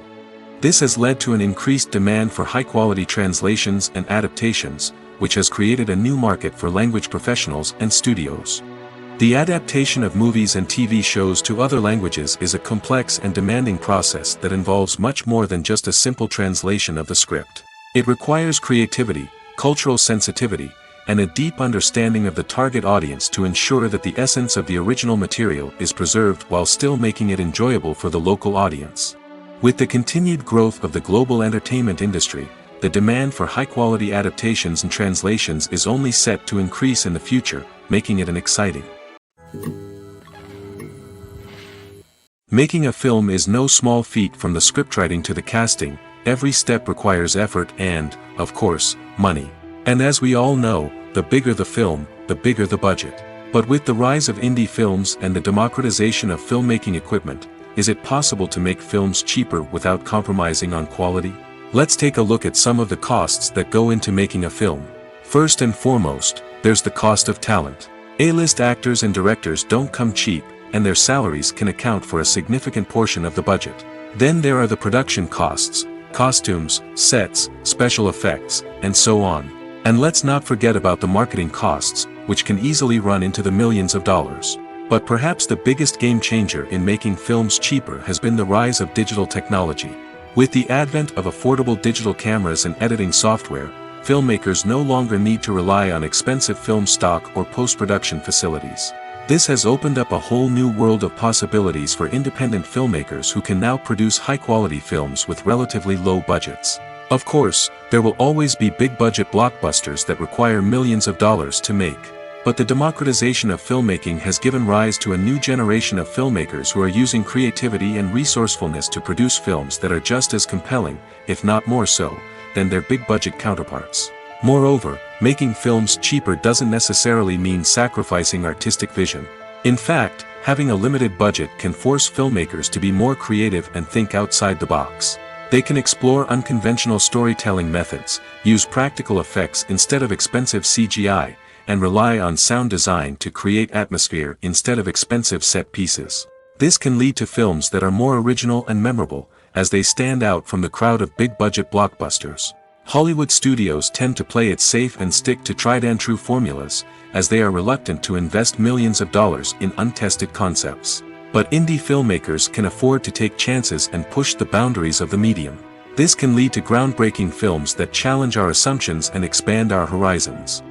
This has led to an increased demand for high-quality translations and adaptations, which has created a new market for language professionals and studios. The adaptation of movies and TV shows to other languages is a complex and demanding process that involves much more than just a simple translation of the script. It requires creativity, cultural sensitivity, and a deep understanding of the target audience to ensure that the essence of the original material is preserved while still making it enjoyable for the local audience. With the continued growth of the global entertainment industry, the demand for high-quality adaptations and translations is only set to increase in the future, making it an exciting. Making a film is no small feat. From the scriptwriting to the casting, every step requires effort and, of course, money. And as we all know, the bigger the film, the bigger the budget. But with the rise of indie films and the democratization of filmmaking equipment, is it possible to make films cheaper without compromising on quality? Let's take a look at some of the costs that go into making a film. First and foremost, there's the cost of talent. A-list actors and directors don't come cheap, and their salaries can account for a significant portion of the budget. Then there are the production costs, costumes, sets, special effects, and so on. And let's not forget about the marketing costs, which can easily run into the millions of dollars. But perhaps the biggest game changer in making films cheaper has been the rise of digital technology. With the advent of affordable digital cameras and editing software, filmmakers no longer need to rely on expensive film stock or post-production facilities. This has opened up a whole new world of possibilities for independent filmmakers who can now produce high-quality films with relatively low budgets. Of course, there will always be big-budget blockbusters that require millions of dollars to make. But the democratization of filmmaking has given rise to a new generation of filmmakers who are using creativity and resourcefulness to produce films that are just as compelling, if not more so, than their big-budget counterparts. Moreover, making films cheaper doesn't necessarily mean sacrificing artistic vision. In fact, having a limited budget can force filmmakers to be more creative and think outside the box. They can explore unconventional storytelling methods, use practical effects instead of expensive CGI, and rely on sound design to create atmosphere instead of expensive set pieces. This can lead to films that are more original and memorable, as they stand out from the crowd of big-budget blockbusters. Hollywood studios tend to play it safe and stick to tried-and-true formulas, as they are reluctant to invest millions of dollars in untested concepts. But indie filmmakers can afford to take chances and push the boundaries of the medium. This can lead to groundbreaking films that challenge our assumptions and expand our horizons.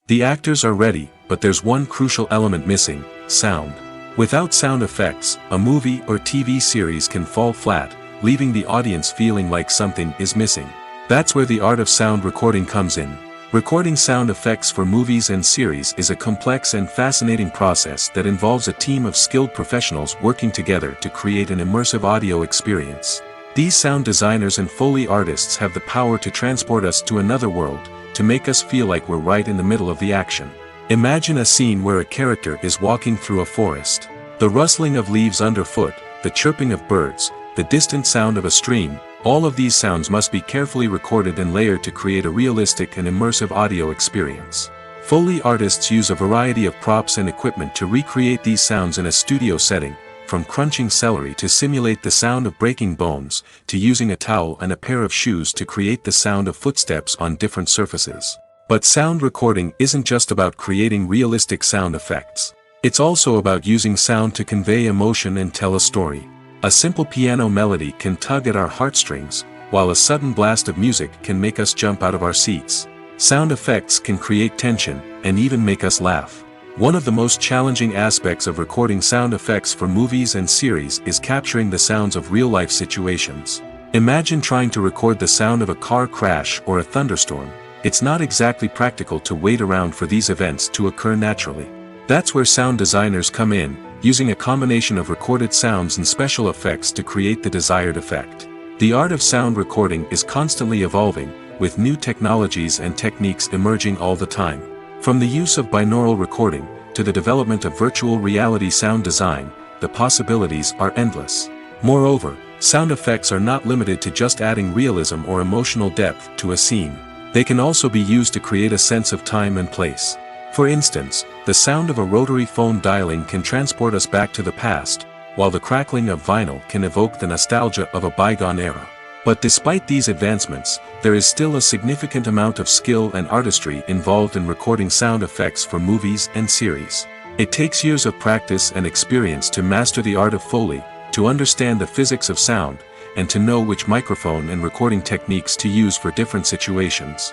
The actors are ready, but there's one crucial element missing: sound. Without sound effects, a movie or TV series can fall flat, leaving the audience feeling like something is missing. That's where the art of sound recording comes in. Recording sound effects for movies and series is a complex and fascinating process that involves a team of skilled professionals working together to create an immersive audio experience. These sound designers and Foley artists have the power to transport us to another world, to make us feel like we're right in the middle of the action. Imagine a scene where a character is walking through a forest. The rustling of leaves underfoot, the chirping of birds, the distant sound of a stream, all of these sounds must be carefully recorded and layered to create a realistic and immersive audio experience. Foley artists use a variety of props and equipment to recreate these sounds in a studio setting, from crunching celery to simulate the sound of breaking bones, to using a towel and a pair of shoes to create the sound of footsteps on different surfaces. But sound recording isn't just about creating realistic sound effects. It's also about using sound to convey emotion and tell a story. A simple piano melody can tug at our heartstrings, while a sudden blast of music can make us jump out of our seats. Sound effects can create tension, and even make us laugh. One of the most challenging aspects of recording sound effects for movies and series is capturing the sounds of real-life situations. Imagine trying to record the sound of a car crash or a thunderstorm. It's not exactly practical to wait around for these events to occur naturally. That's where sound designers come in, using a combination of recorded sounds and special effects to create the desired effect. The art of sound recording is constantly evolving, with new technologies and techniques emerging all the time. From the use of binaural recording, to the development of virtual reality sound design, the possibilities are endless. Moreover, sound effects are not limited to just adding realism or emotional depth to a scene. They can also be used to create a sense of time and place. For instance, the sound of a rotary phone dialing can transport us back to the past, while the crackling of vinyl can evoke the nostalgia of a bygone era. But despite these advancements, there is still a significant amount of skill and artistry involved in recording sound effects for movies and series. It takes years of practice and experience to master the art of Foley, to understand the physics of sound, and to know which microphone and recording techniques to use for different situations.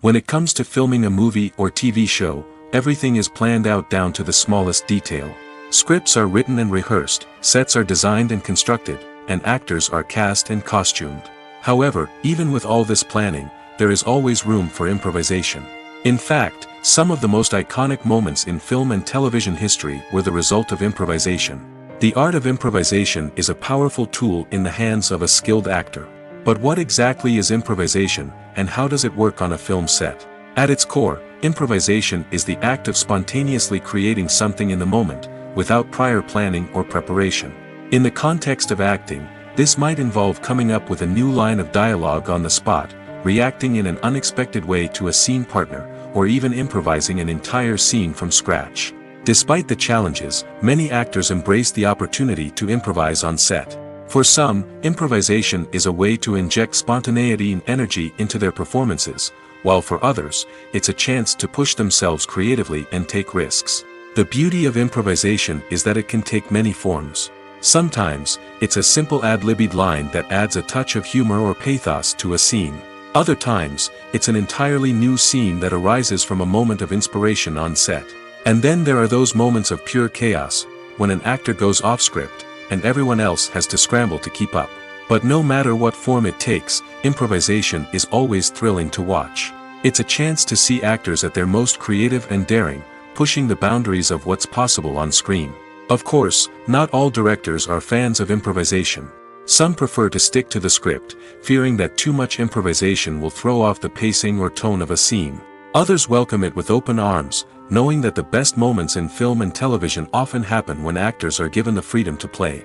When it comes to filming a movie or TV show, everything is planned out down to the smallest detail. Scripts are written and rehearsed, sets are designed and constructed, and actors are cast and costumed. However, even with all this planning, there is always room for improvisation. In fact, some of the most iconic moments in film and television history were the result of improvisation. The art of improvisation is a powerful tool in the hands of a skilled actor. But what exactly is improvisation, and how does it work on a film set? At its core, improvisation is the act of spontaneously creating something in the moment, without prior planning or preparation. In the context of acting, this might involve coming up with a new line of dialogue on the spot, reacting in an unexpected way to a scene partner, or even improvising an entire scene from scratch. Despite the challenges, many actors embrace the opportunity to improvise on set. For some, improvisation is a way to inject spontaneity and energy into their performances, while for others, it's a chance to push themselves creatively and take risks. The beauty of improvisation is that it can take many forms. Sometimes, it's a simple ad-libbed line that adds a touch of humor or pathos to a scene. Other times, it's an entirely new scene that arises from a moment of inspiration on set. And then there are those moments of pure chaos, when an actor goes off script, and everyone else has to scramble to keep up. But no matter what form it takes, improvisation is always thrilling to watch. It's a chance to see actors at their most creative and daring, pushing the boundaries of what's possible on screen. Of course, not all directors are fans of improvisation. Some prefer to stick to the script, fearing that too much improvisation will throw off the pacing or tone of a scene. Others welcome it with open arms, knowing that the best moments in film and television often happen when actors are given the freedom to play.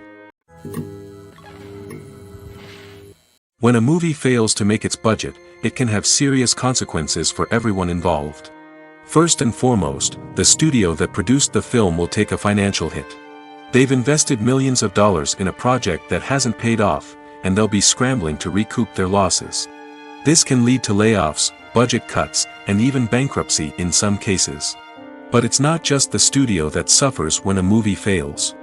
When a movie fails to make its budget, it can have serious consequences for everyone involved. First and foremost, the studio that produced the film will take a financial hit. They've invested millions of dollars in a project that hasn't paid off, and they'll be scrambling to recoup their losses. This can lead to layoffs, budget cuts, and even bankruptcy in some cases. But it's not just the studio that suffers when a movie fails.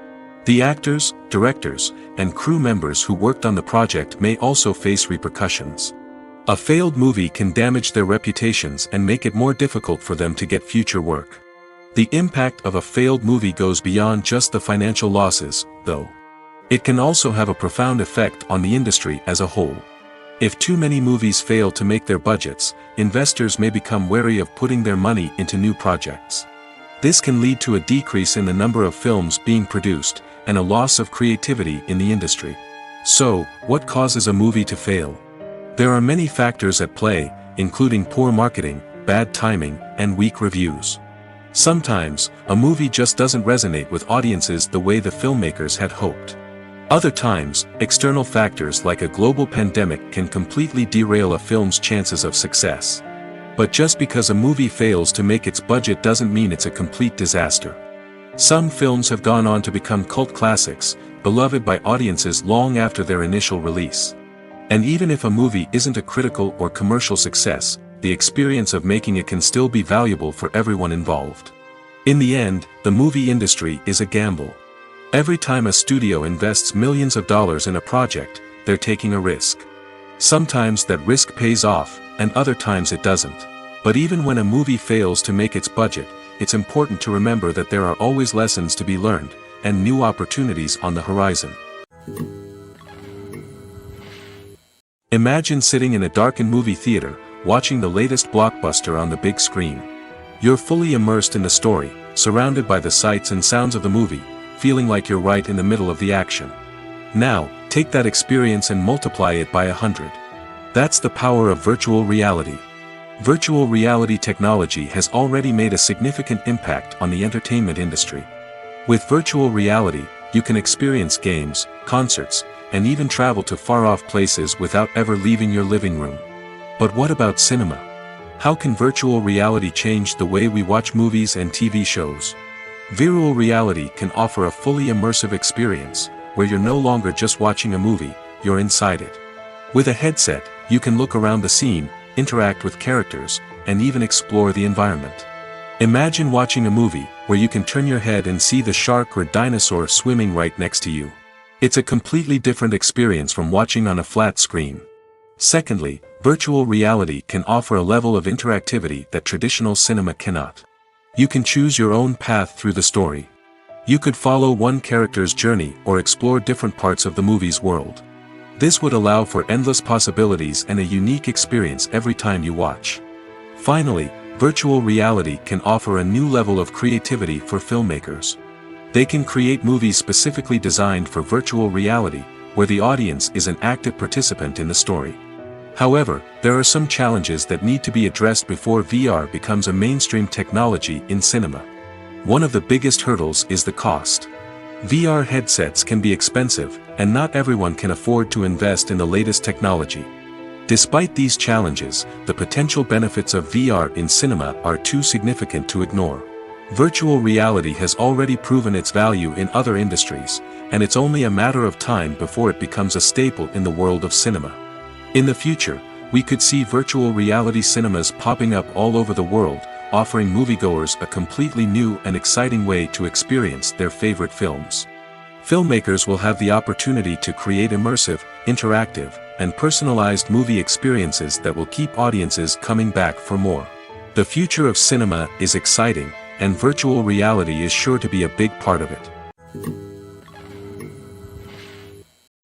The actors, directors, and crew members who worked on the project may also face repercussions. A failed movie can damage their reputations and make it more difficult for them to get future work. The impact of a failed movie goes beyond just the financial losses, though. It can also have a profound effect on the industry as a whole. If too many movies fail to make their budgets, investors may become wary of putting their money into new projects. This can lead to a decrease in the number of films being produced, and a loss of creativity in the industry. So, what causes a movie to fail? There are many factors at play, including poor marketing, bad timing, and weak reviews. Sometimes, a movie just doesn't resonate with audiences the way the filmmakers had hoped. Other times, external factors like a global pandemic can completely derail a film's chances of success. But just because a movie fails to make its budget doesn't mean it's a complete disaster. Some films have gone on to become cult classics, beloved by audiences long after their initial release. And even if a movie isn't a critical or commercial success, the experience of making it can still be valuable for everyone involved. In the end, the movie industry is a gamble. Every time a studio invests millions of dollars in a project, they're taking a risk. Sometimes that risk pays off, and other times it doesn't. But even when a movie fails to make its budget, it's important to remember that there are always lessons to be learned, and new opportunities on the horizon. Imagine sitting in a darkened movie theater, watching the latest blockbuster on the big screen. You're fully immersed in the story, surrounded by the sights and sounds of the movie, feeling like you're right in the middle of the action. Now, take that experience and multiply it by 100. That's the power of virtual reality. Virtual reality technology has already made a significant impact on the entertainment industry. With virtual reality, you can experience games, concerts, and even travel to far-off places without ever leaving your living room. But what about cinema? How can virtual reality change the way we watch movies and TV shows? Virtual reality can offer a fully immersive experience, where you're no longer just watching a movie, you're inside it. With a headset, you can look around the scene, interact with characters, and even explore the environment. Imagine watching a movie, where you can turn your head and see the shark or dinosaur swimming right next to you. It's a completely different experience from watching on a flat screen. Secondly, virtual reality can offer a level of interactivity that traditional cinema cannot. You can choose your own path through the story. You could follow one character's journey or explore different parts of the movie's world. This would allow for endless possibilities and a unique experience every time you watch. Finally, virtual reality can offer a new level of creativity for filmmakers. They can create movies specifically designed for virtual reality, where the audience is an active participant in the story. However, there are some challenges that need to be addressed before VR becomes a mainstream technology in cinema. One of the biggest hurdles is the cost. VR headsets can be expensive, and not everyone can afford to invest in the latest technology. Despite these challenges, the potential benefits of VR in cinema are too significant to ignore. Virtual reality has already proven its value in other industries, and it's only a matter of time before it becomes a staple in the world of cinema. In the future, we could see virtual reality cinemas popping up all over the world, offering moviegoers a completely new and exciting way to experience their favorite films. Filmmakers will have the opportunity to create immersive, interactive, and personalized movie experiences that will keep audiences coming back for more. The future of cinema is exciting, and virtual reality is sure to be a big part of it.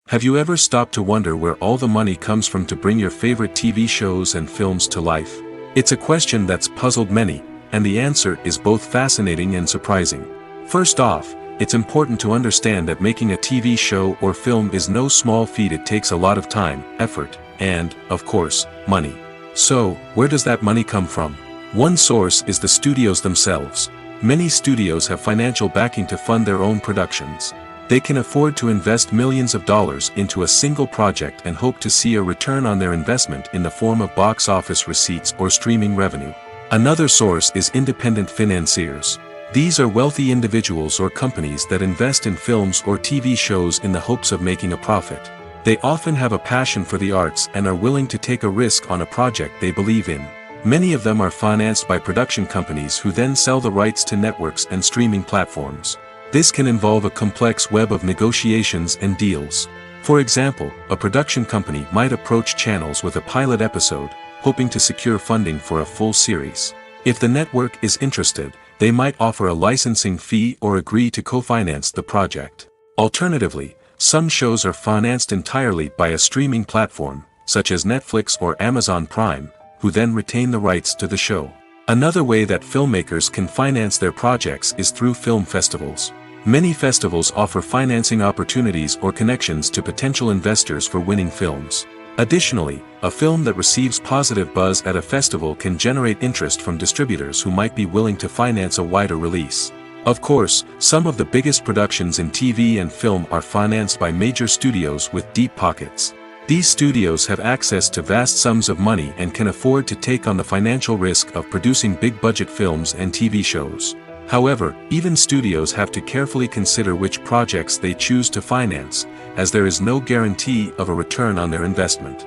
Have you ever stopped to wonder where all the money comes from to bring your favorite TV shows and films to life? It's a question that's puzzled many, and the answer is both fascinating and surprising. First off, it's important to understand that making a TV show or film is no small feat. It takes a lot of time, effort, and, of course, money. So, where does that money come from? One source is the studios themselves. Many studios have financial backing to fund their own productions. They can afford to invest millions of dollars into a single project and hope to see a return on their investment in the form of box office receipts or streaming revenue. Another source is independent financiers. These are wealthy individuals or companies that invest in films or TV shows in the hopes of making a profit. They often have a passion for the arts and are willing to take a risk on a project they believe in. Many of them are financed by production companies who then sell the rights to networks and streaming platforms. This can involve a complex web of negotiations and deals. For example, a production company might approach channels with a pilot episode, hoping to secure funding for a full series. If the network is interested, they might offer a licensing fee or agree to co-finance the project. Alternatively, some shows are financed entirely by a streaming platform, such as Netflix or Amazon Prime, who then retain the rights to the show. Another way that filmmakers can finance their projects is through film festivals. Many festivals offer financing opportunities or connections to potential investors for winning films. Additionally, a film that receives positive buzz at a festival can generate interest from distributors who might be willing to finance a wider release. Of course, some of the biggest productions in TV and film are financed by major studios with deep pockets. These studios have access to vast sums of money and can afford to take on the financial risk of producing big-budget films and TV shows. However, even studios have to carefully consider which projects they choose to finance, as there is no guarantee of a return on their investment.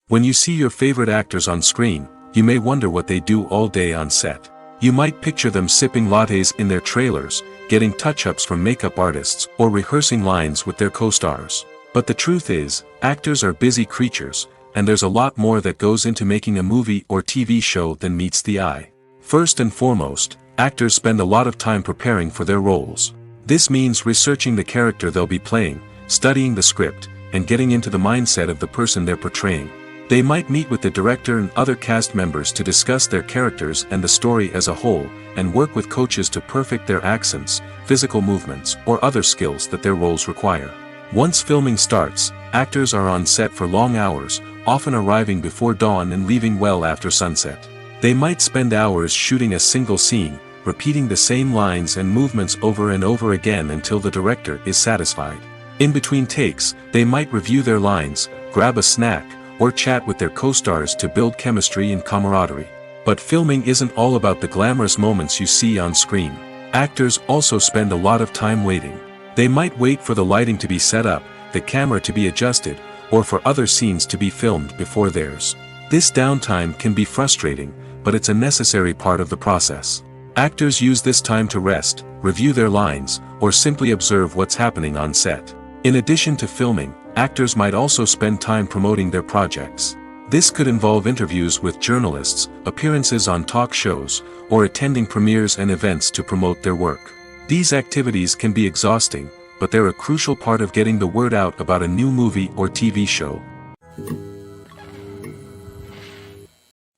When you see your favorite actors on screen, you may wonder what they do all day on set. You might picture them sipping lattes in their trailers, getting touch-ups from makeup artists, or rehearsing lines with their co-stars. But the truth is, actors are busy creatures, and there's a lot more that goes into making a movie or TV show than meets the eye. First and foremost, actors spend a lot of time preparing for their roles. This means researching the character they'll be playing, studying the script, and getting into the mindset of the person they're portraying. They might meet with the director and other cast members to discuss their characters and the story as a whole, and work with coaches to perfect their accents, physical movements, or other skills that their roles require. Once filming starts, actors are on set for long hours, often arriving before dawn and leaving well after sunset. They might spend hours shooting a single scene, repeating the same lines and movements over and over again until the director is satisfied. In between takes, they might review their lines, grab a snack, or chat with their co-stars to build chemistry and camaraderie. But filming isn't all about the glamorous moments you see on screen. Actors also spend a lot of time waiting. They might wait for the lighting to be set up, the camera to be adjusted, or for other scenes to be filmed before theirs. This downtime can be frustrating, but it's a necessary part of the process. Actors use this time to rest, review their lines, or simply observe what's happening on set. In addition to filming, actors might also spend time promoting their projects. This could involve interviews with journalists, appearances on talk shows, or attending premieres and events to promote their work. These activities can be exhausting, but they're a crucial part of getting the word out about a new movie or TV show.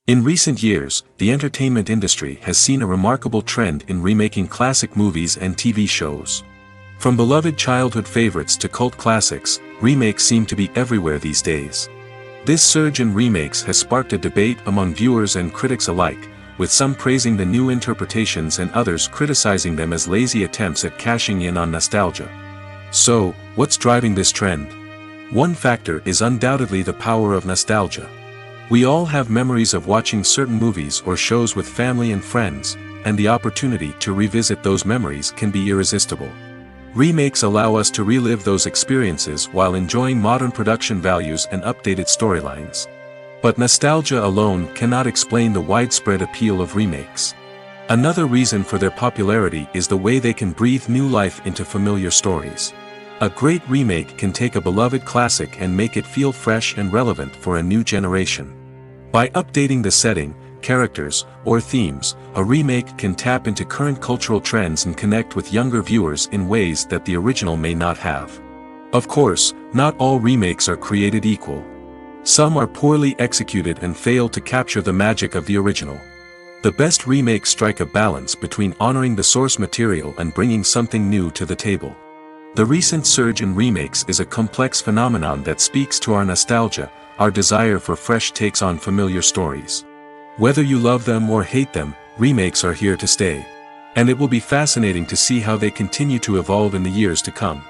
In recent years, the entertainment industry has seen a remarkable trend in remaking classic movies and TV shows. From beloved childhood favorites to cult classics, remakes seem to be everywhere these days. This surge in remakes has sparked a debate among viewers and critics alike, with some praising the new interpretations and others criticizing them as lazy attempts at cashing in on nostalgia. So, what's driving this trend? One factor is undoubtedly the power of nostalgia. We all have memories of watching certain movies or shows with family and friends, and the opportunity to revisit those memories can be irresistible. Remakes allow us to relive those experiences while enjoying modern production values and updated storylines. But nostalgia alone cannot explain the widespread appeal of remakes. Another reason for their popularity is the way they can breathe new life into familiar stories. A great remake can take a beloved classic and make it feel fresh and relevant for a new generation. By updating the setting, characters, or themes, a remake can tap into current cultural trends and connect with younger viewers in ways that the original may not have. Of course, not all remakes are created equal. Some are poorly executed and fail to capture the magic of the original. The best remakes strike a balance between honoring the source material and bringing something new to the table. The recent surge in remakes is a complex phenomenon that speaks to our nostalgia, our desire for fresh takes on familiar stories. Whether you love them or hate them, remakes are here to stay. And it will be fascinating to see how they continue to evolve in the years to come.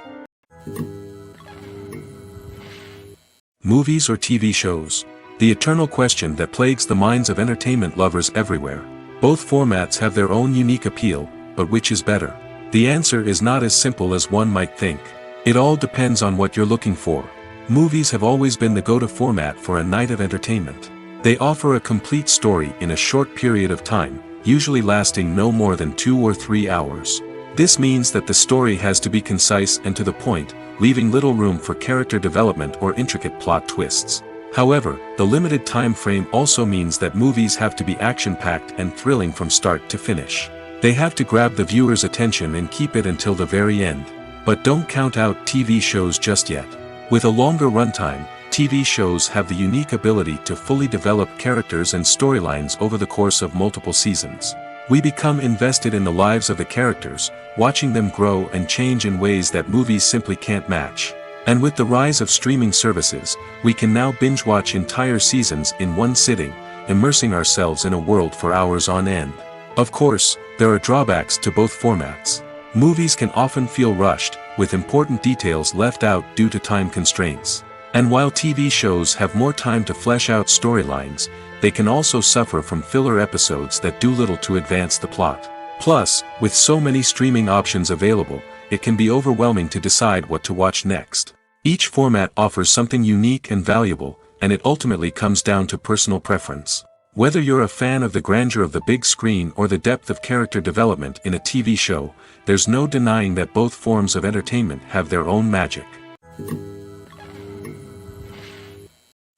Movies or TV shows? The eternal question that plagues the minds of entertainment lovers everywhere. Both formats have their own unique appeal, but which is better? The answer is not as simple as one might think. It all depends on what you're looking for. Movies have always been the go-to format for a night of entertainment. They offer a complete story in a short period of time, usually lasting no more than 2 or 3 hours. This means that the story has to be concise and to the point, leaving little room for character development or intricate plot twists. However, the limited time frame also means that movies have to be action-packed and thrilling from start to finish. They have to grab the viewer's attention and keep it until the very end. But don't count out TV shows just yet. With a longer runtime, TV shows have the unique ability to fully develop characters and storylines over the course of multiple seasons. We become invested in the lives of the characters, watching them grow and change in ways that movies simply can't match. And with the rise of streaming services, we can now binge-watch entire seasons in one sitting, immersing ourselves in a world for hours on end. Of course, there are drawbacks to both formats. Movies can often feel rushed, with important details left out due to time constraints. And while TV shows have more time to flesh out storylines, they can also suffer from filler episodes that do little to advance the plot. Plus, with so many streaming options available, it can be overwhelming to decide what to watch next. Each format offers something unique and valuable, and it ultimately comes down to personal preference. Whether you're a fan of the grandeur of the big screen or the depth of character development in a TV show, there's no denying that both forms of entertainment have their own magic.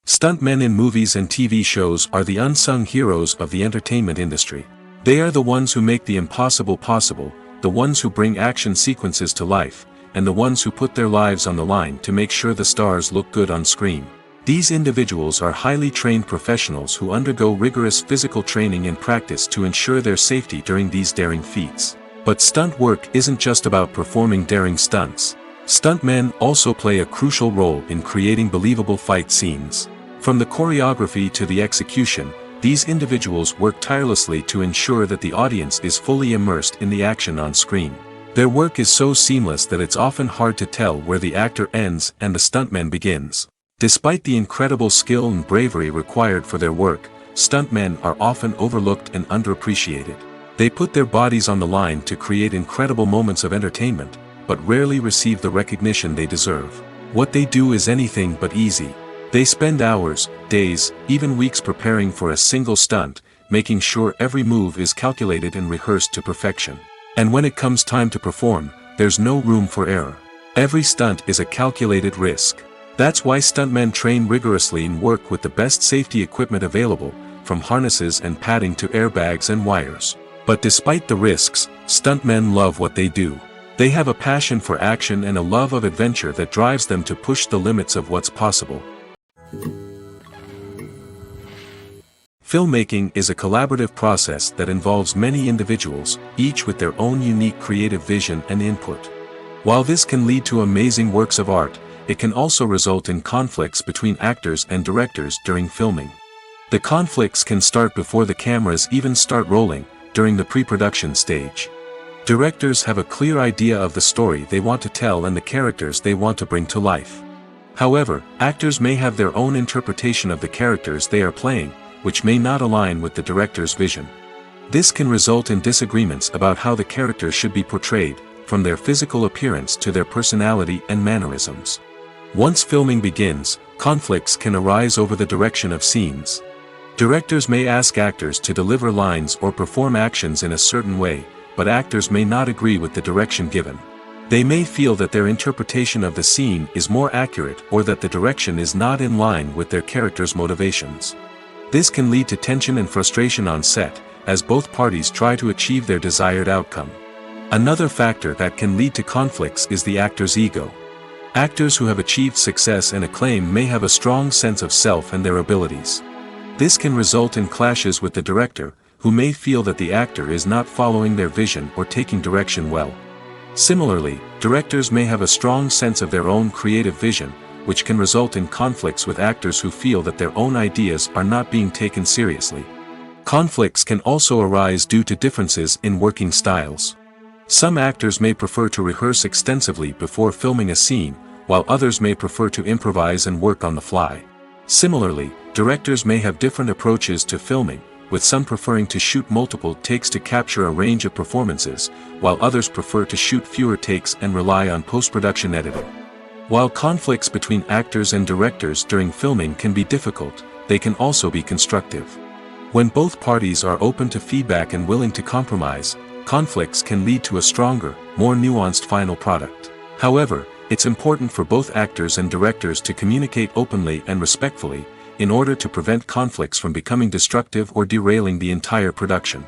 Stuntmen in movies and TV shows are the unsung heroes of the entertainment industry. They are the ones who make the impossible possible, the ones who bring action sequences to life, and the ones who put their lives on the line to make sure the stars look good on screen. These individuals are highly trained professionals who undergo rigorous physical training and practice to ensure their safety during these daring feats. But stunt work isn't just about performing daring stunts. Stuntmen also play a crucial role in creating believable fight scenes. From the choreography to the execution, these individuals work tirelessly to ensure that the audience is fully immersed in the action on screen. Their work is so seamless that it's often hard to tell where the actor ends and the stuntman begins. Despite the incredible skill and bravery required for their work, stuntmen are often overlooked and underappreciated. They put their bodies on the line to create incredible moments of entertainment, but rarely receive the recognition they deserve. What they do is anything but easy. They spend hours, days, even weeks preparing for a single stunt, making sure every move is calculated and rehearsed to perfection. And when it comes time to perform, there's no room for error. Every stunt is a calculated risk. That's why stuntmen train rigorously and work with the best safety equipment available, from harnesses and padding to airbags and wires. But despite the risks, stuntmen love what they do. They have a passion for action and a love of adventure that drives them to push the limits of what's possible. Filmmaking is a collaborative process that involves many individuals, each with their own unique creative vision and input. While this can lead to amazing works of art, it can also result in conflicts between actors and directors during filming. The conflicts can start before the cameras even start rolling, during the pre-production stage. Directors have a clear idea of the story they want to tell and the characters they want to bring to life. However, actors may have their own interpretation of the characters they are playing, which may not align with the director's vision. This can result in disagreements about how the characters should be portrayed, from their physical appearance to their personality and mannerisms. Once filming begins, conflicts can arise over the direction of scenes. Directors may ask actors to deliver lines or perform actions in a certain way, but actors may not agree with the direction given. They may feel that their interpretation of the scene is more accurate or that the direction is not in line with their character's motivations. This can lead to tension and frustration on set, as both parties try to achieve their desired outcome. Another factor that can lead to conflicts is the actor's ego. Actors who have achieved success and acclaim may have a strong sense of self and their abilities. This can result in clashes with the director, who may feel that the actor is not following their vision or taking direction well. Similarly, directors may have a strong sense of their own creative vision, which can result in conflicts with actors who feel that their own ideas are not being taken seriously. Conflicts can also arise due to differences in working styles. Some actors may prefer to rehearse extensively before filming a scene, while others may prefer to improvise and work on the fly. Similarly, directors may have different approaches to filming, with some preferring to shoot multiple takes to capture a range of performances, while others prefer to shoot fewer takes and rely on post-production editing. While conflicts between actors and directors during filming can be difficult, they can also be constructive. When both parties are open to feedback and willing to compromise, conflicts can lead to a stronger, more nuanced final product. However, it's important for both actors and directors to communicate openly and respectfully, in order to prevent conflicts from becoming destructive or derailing the entire production.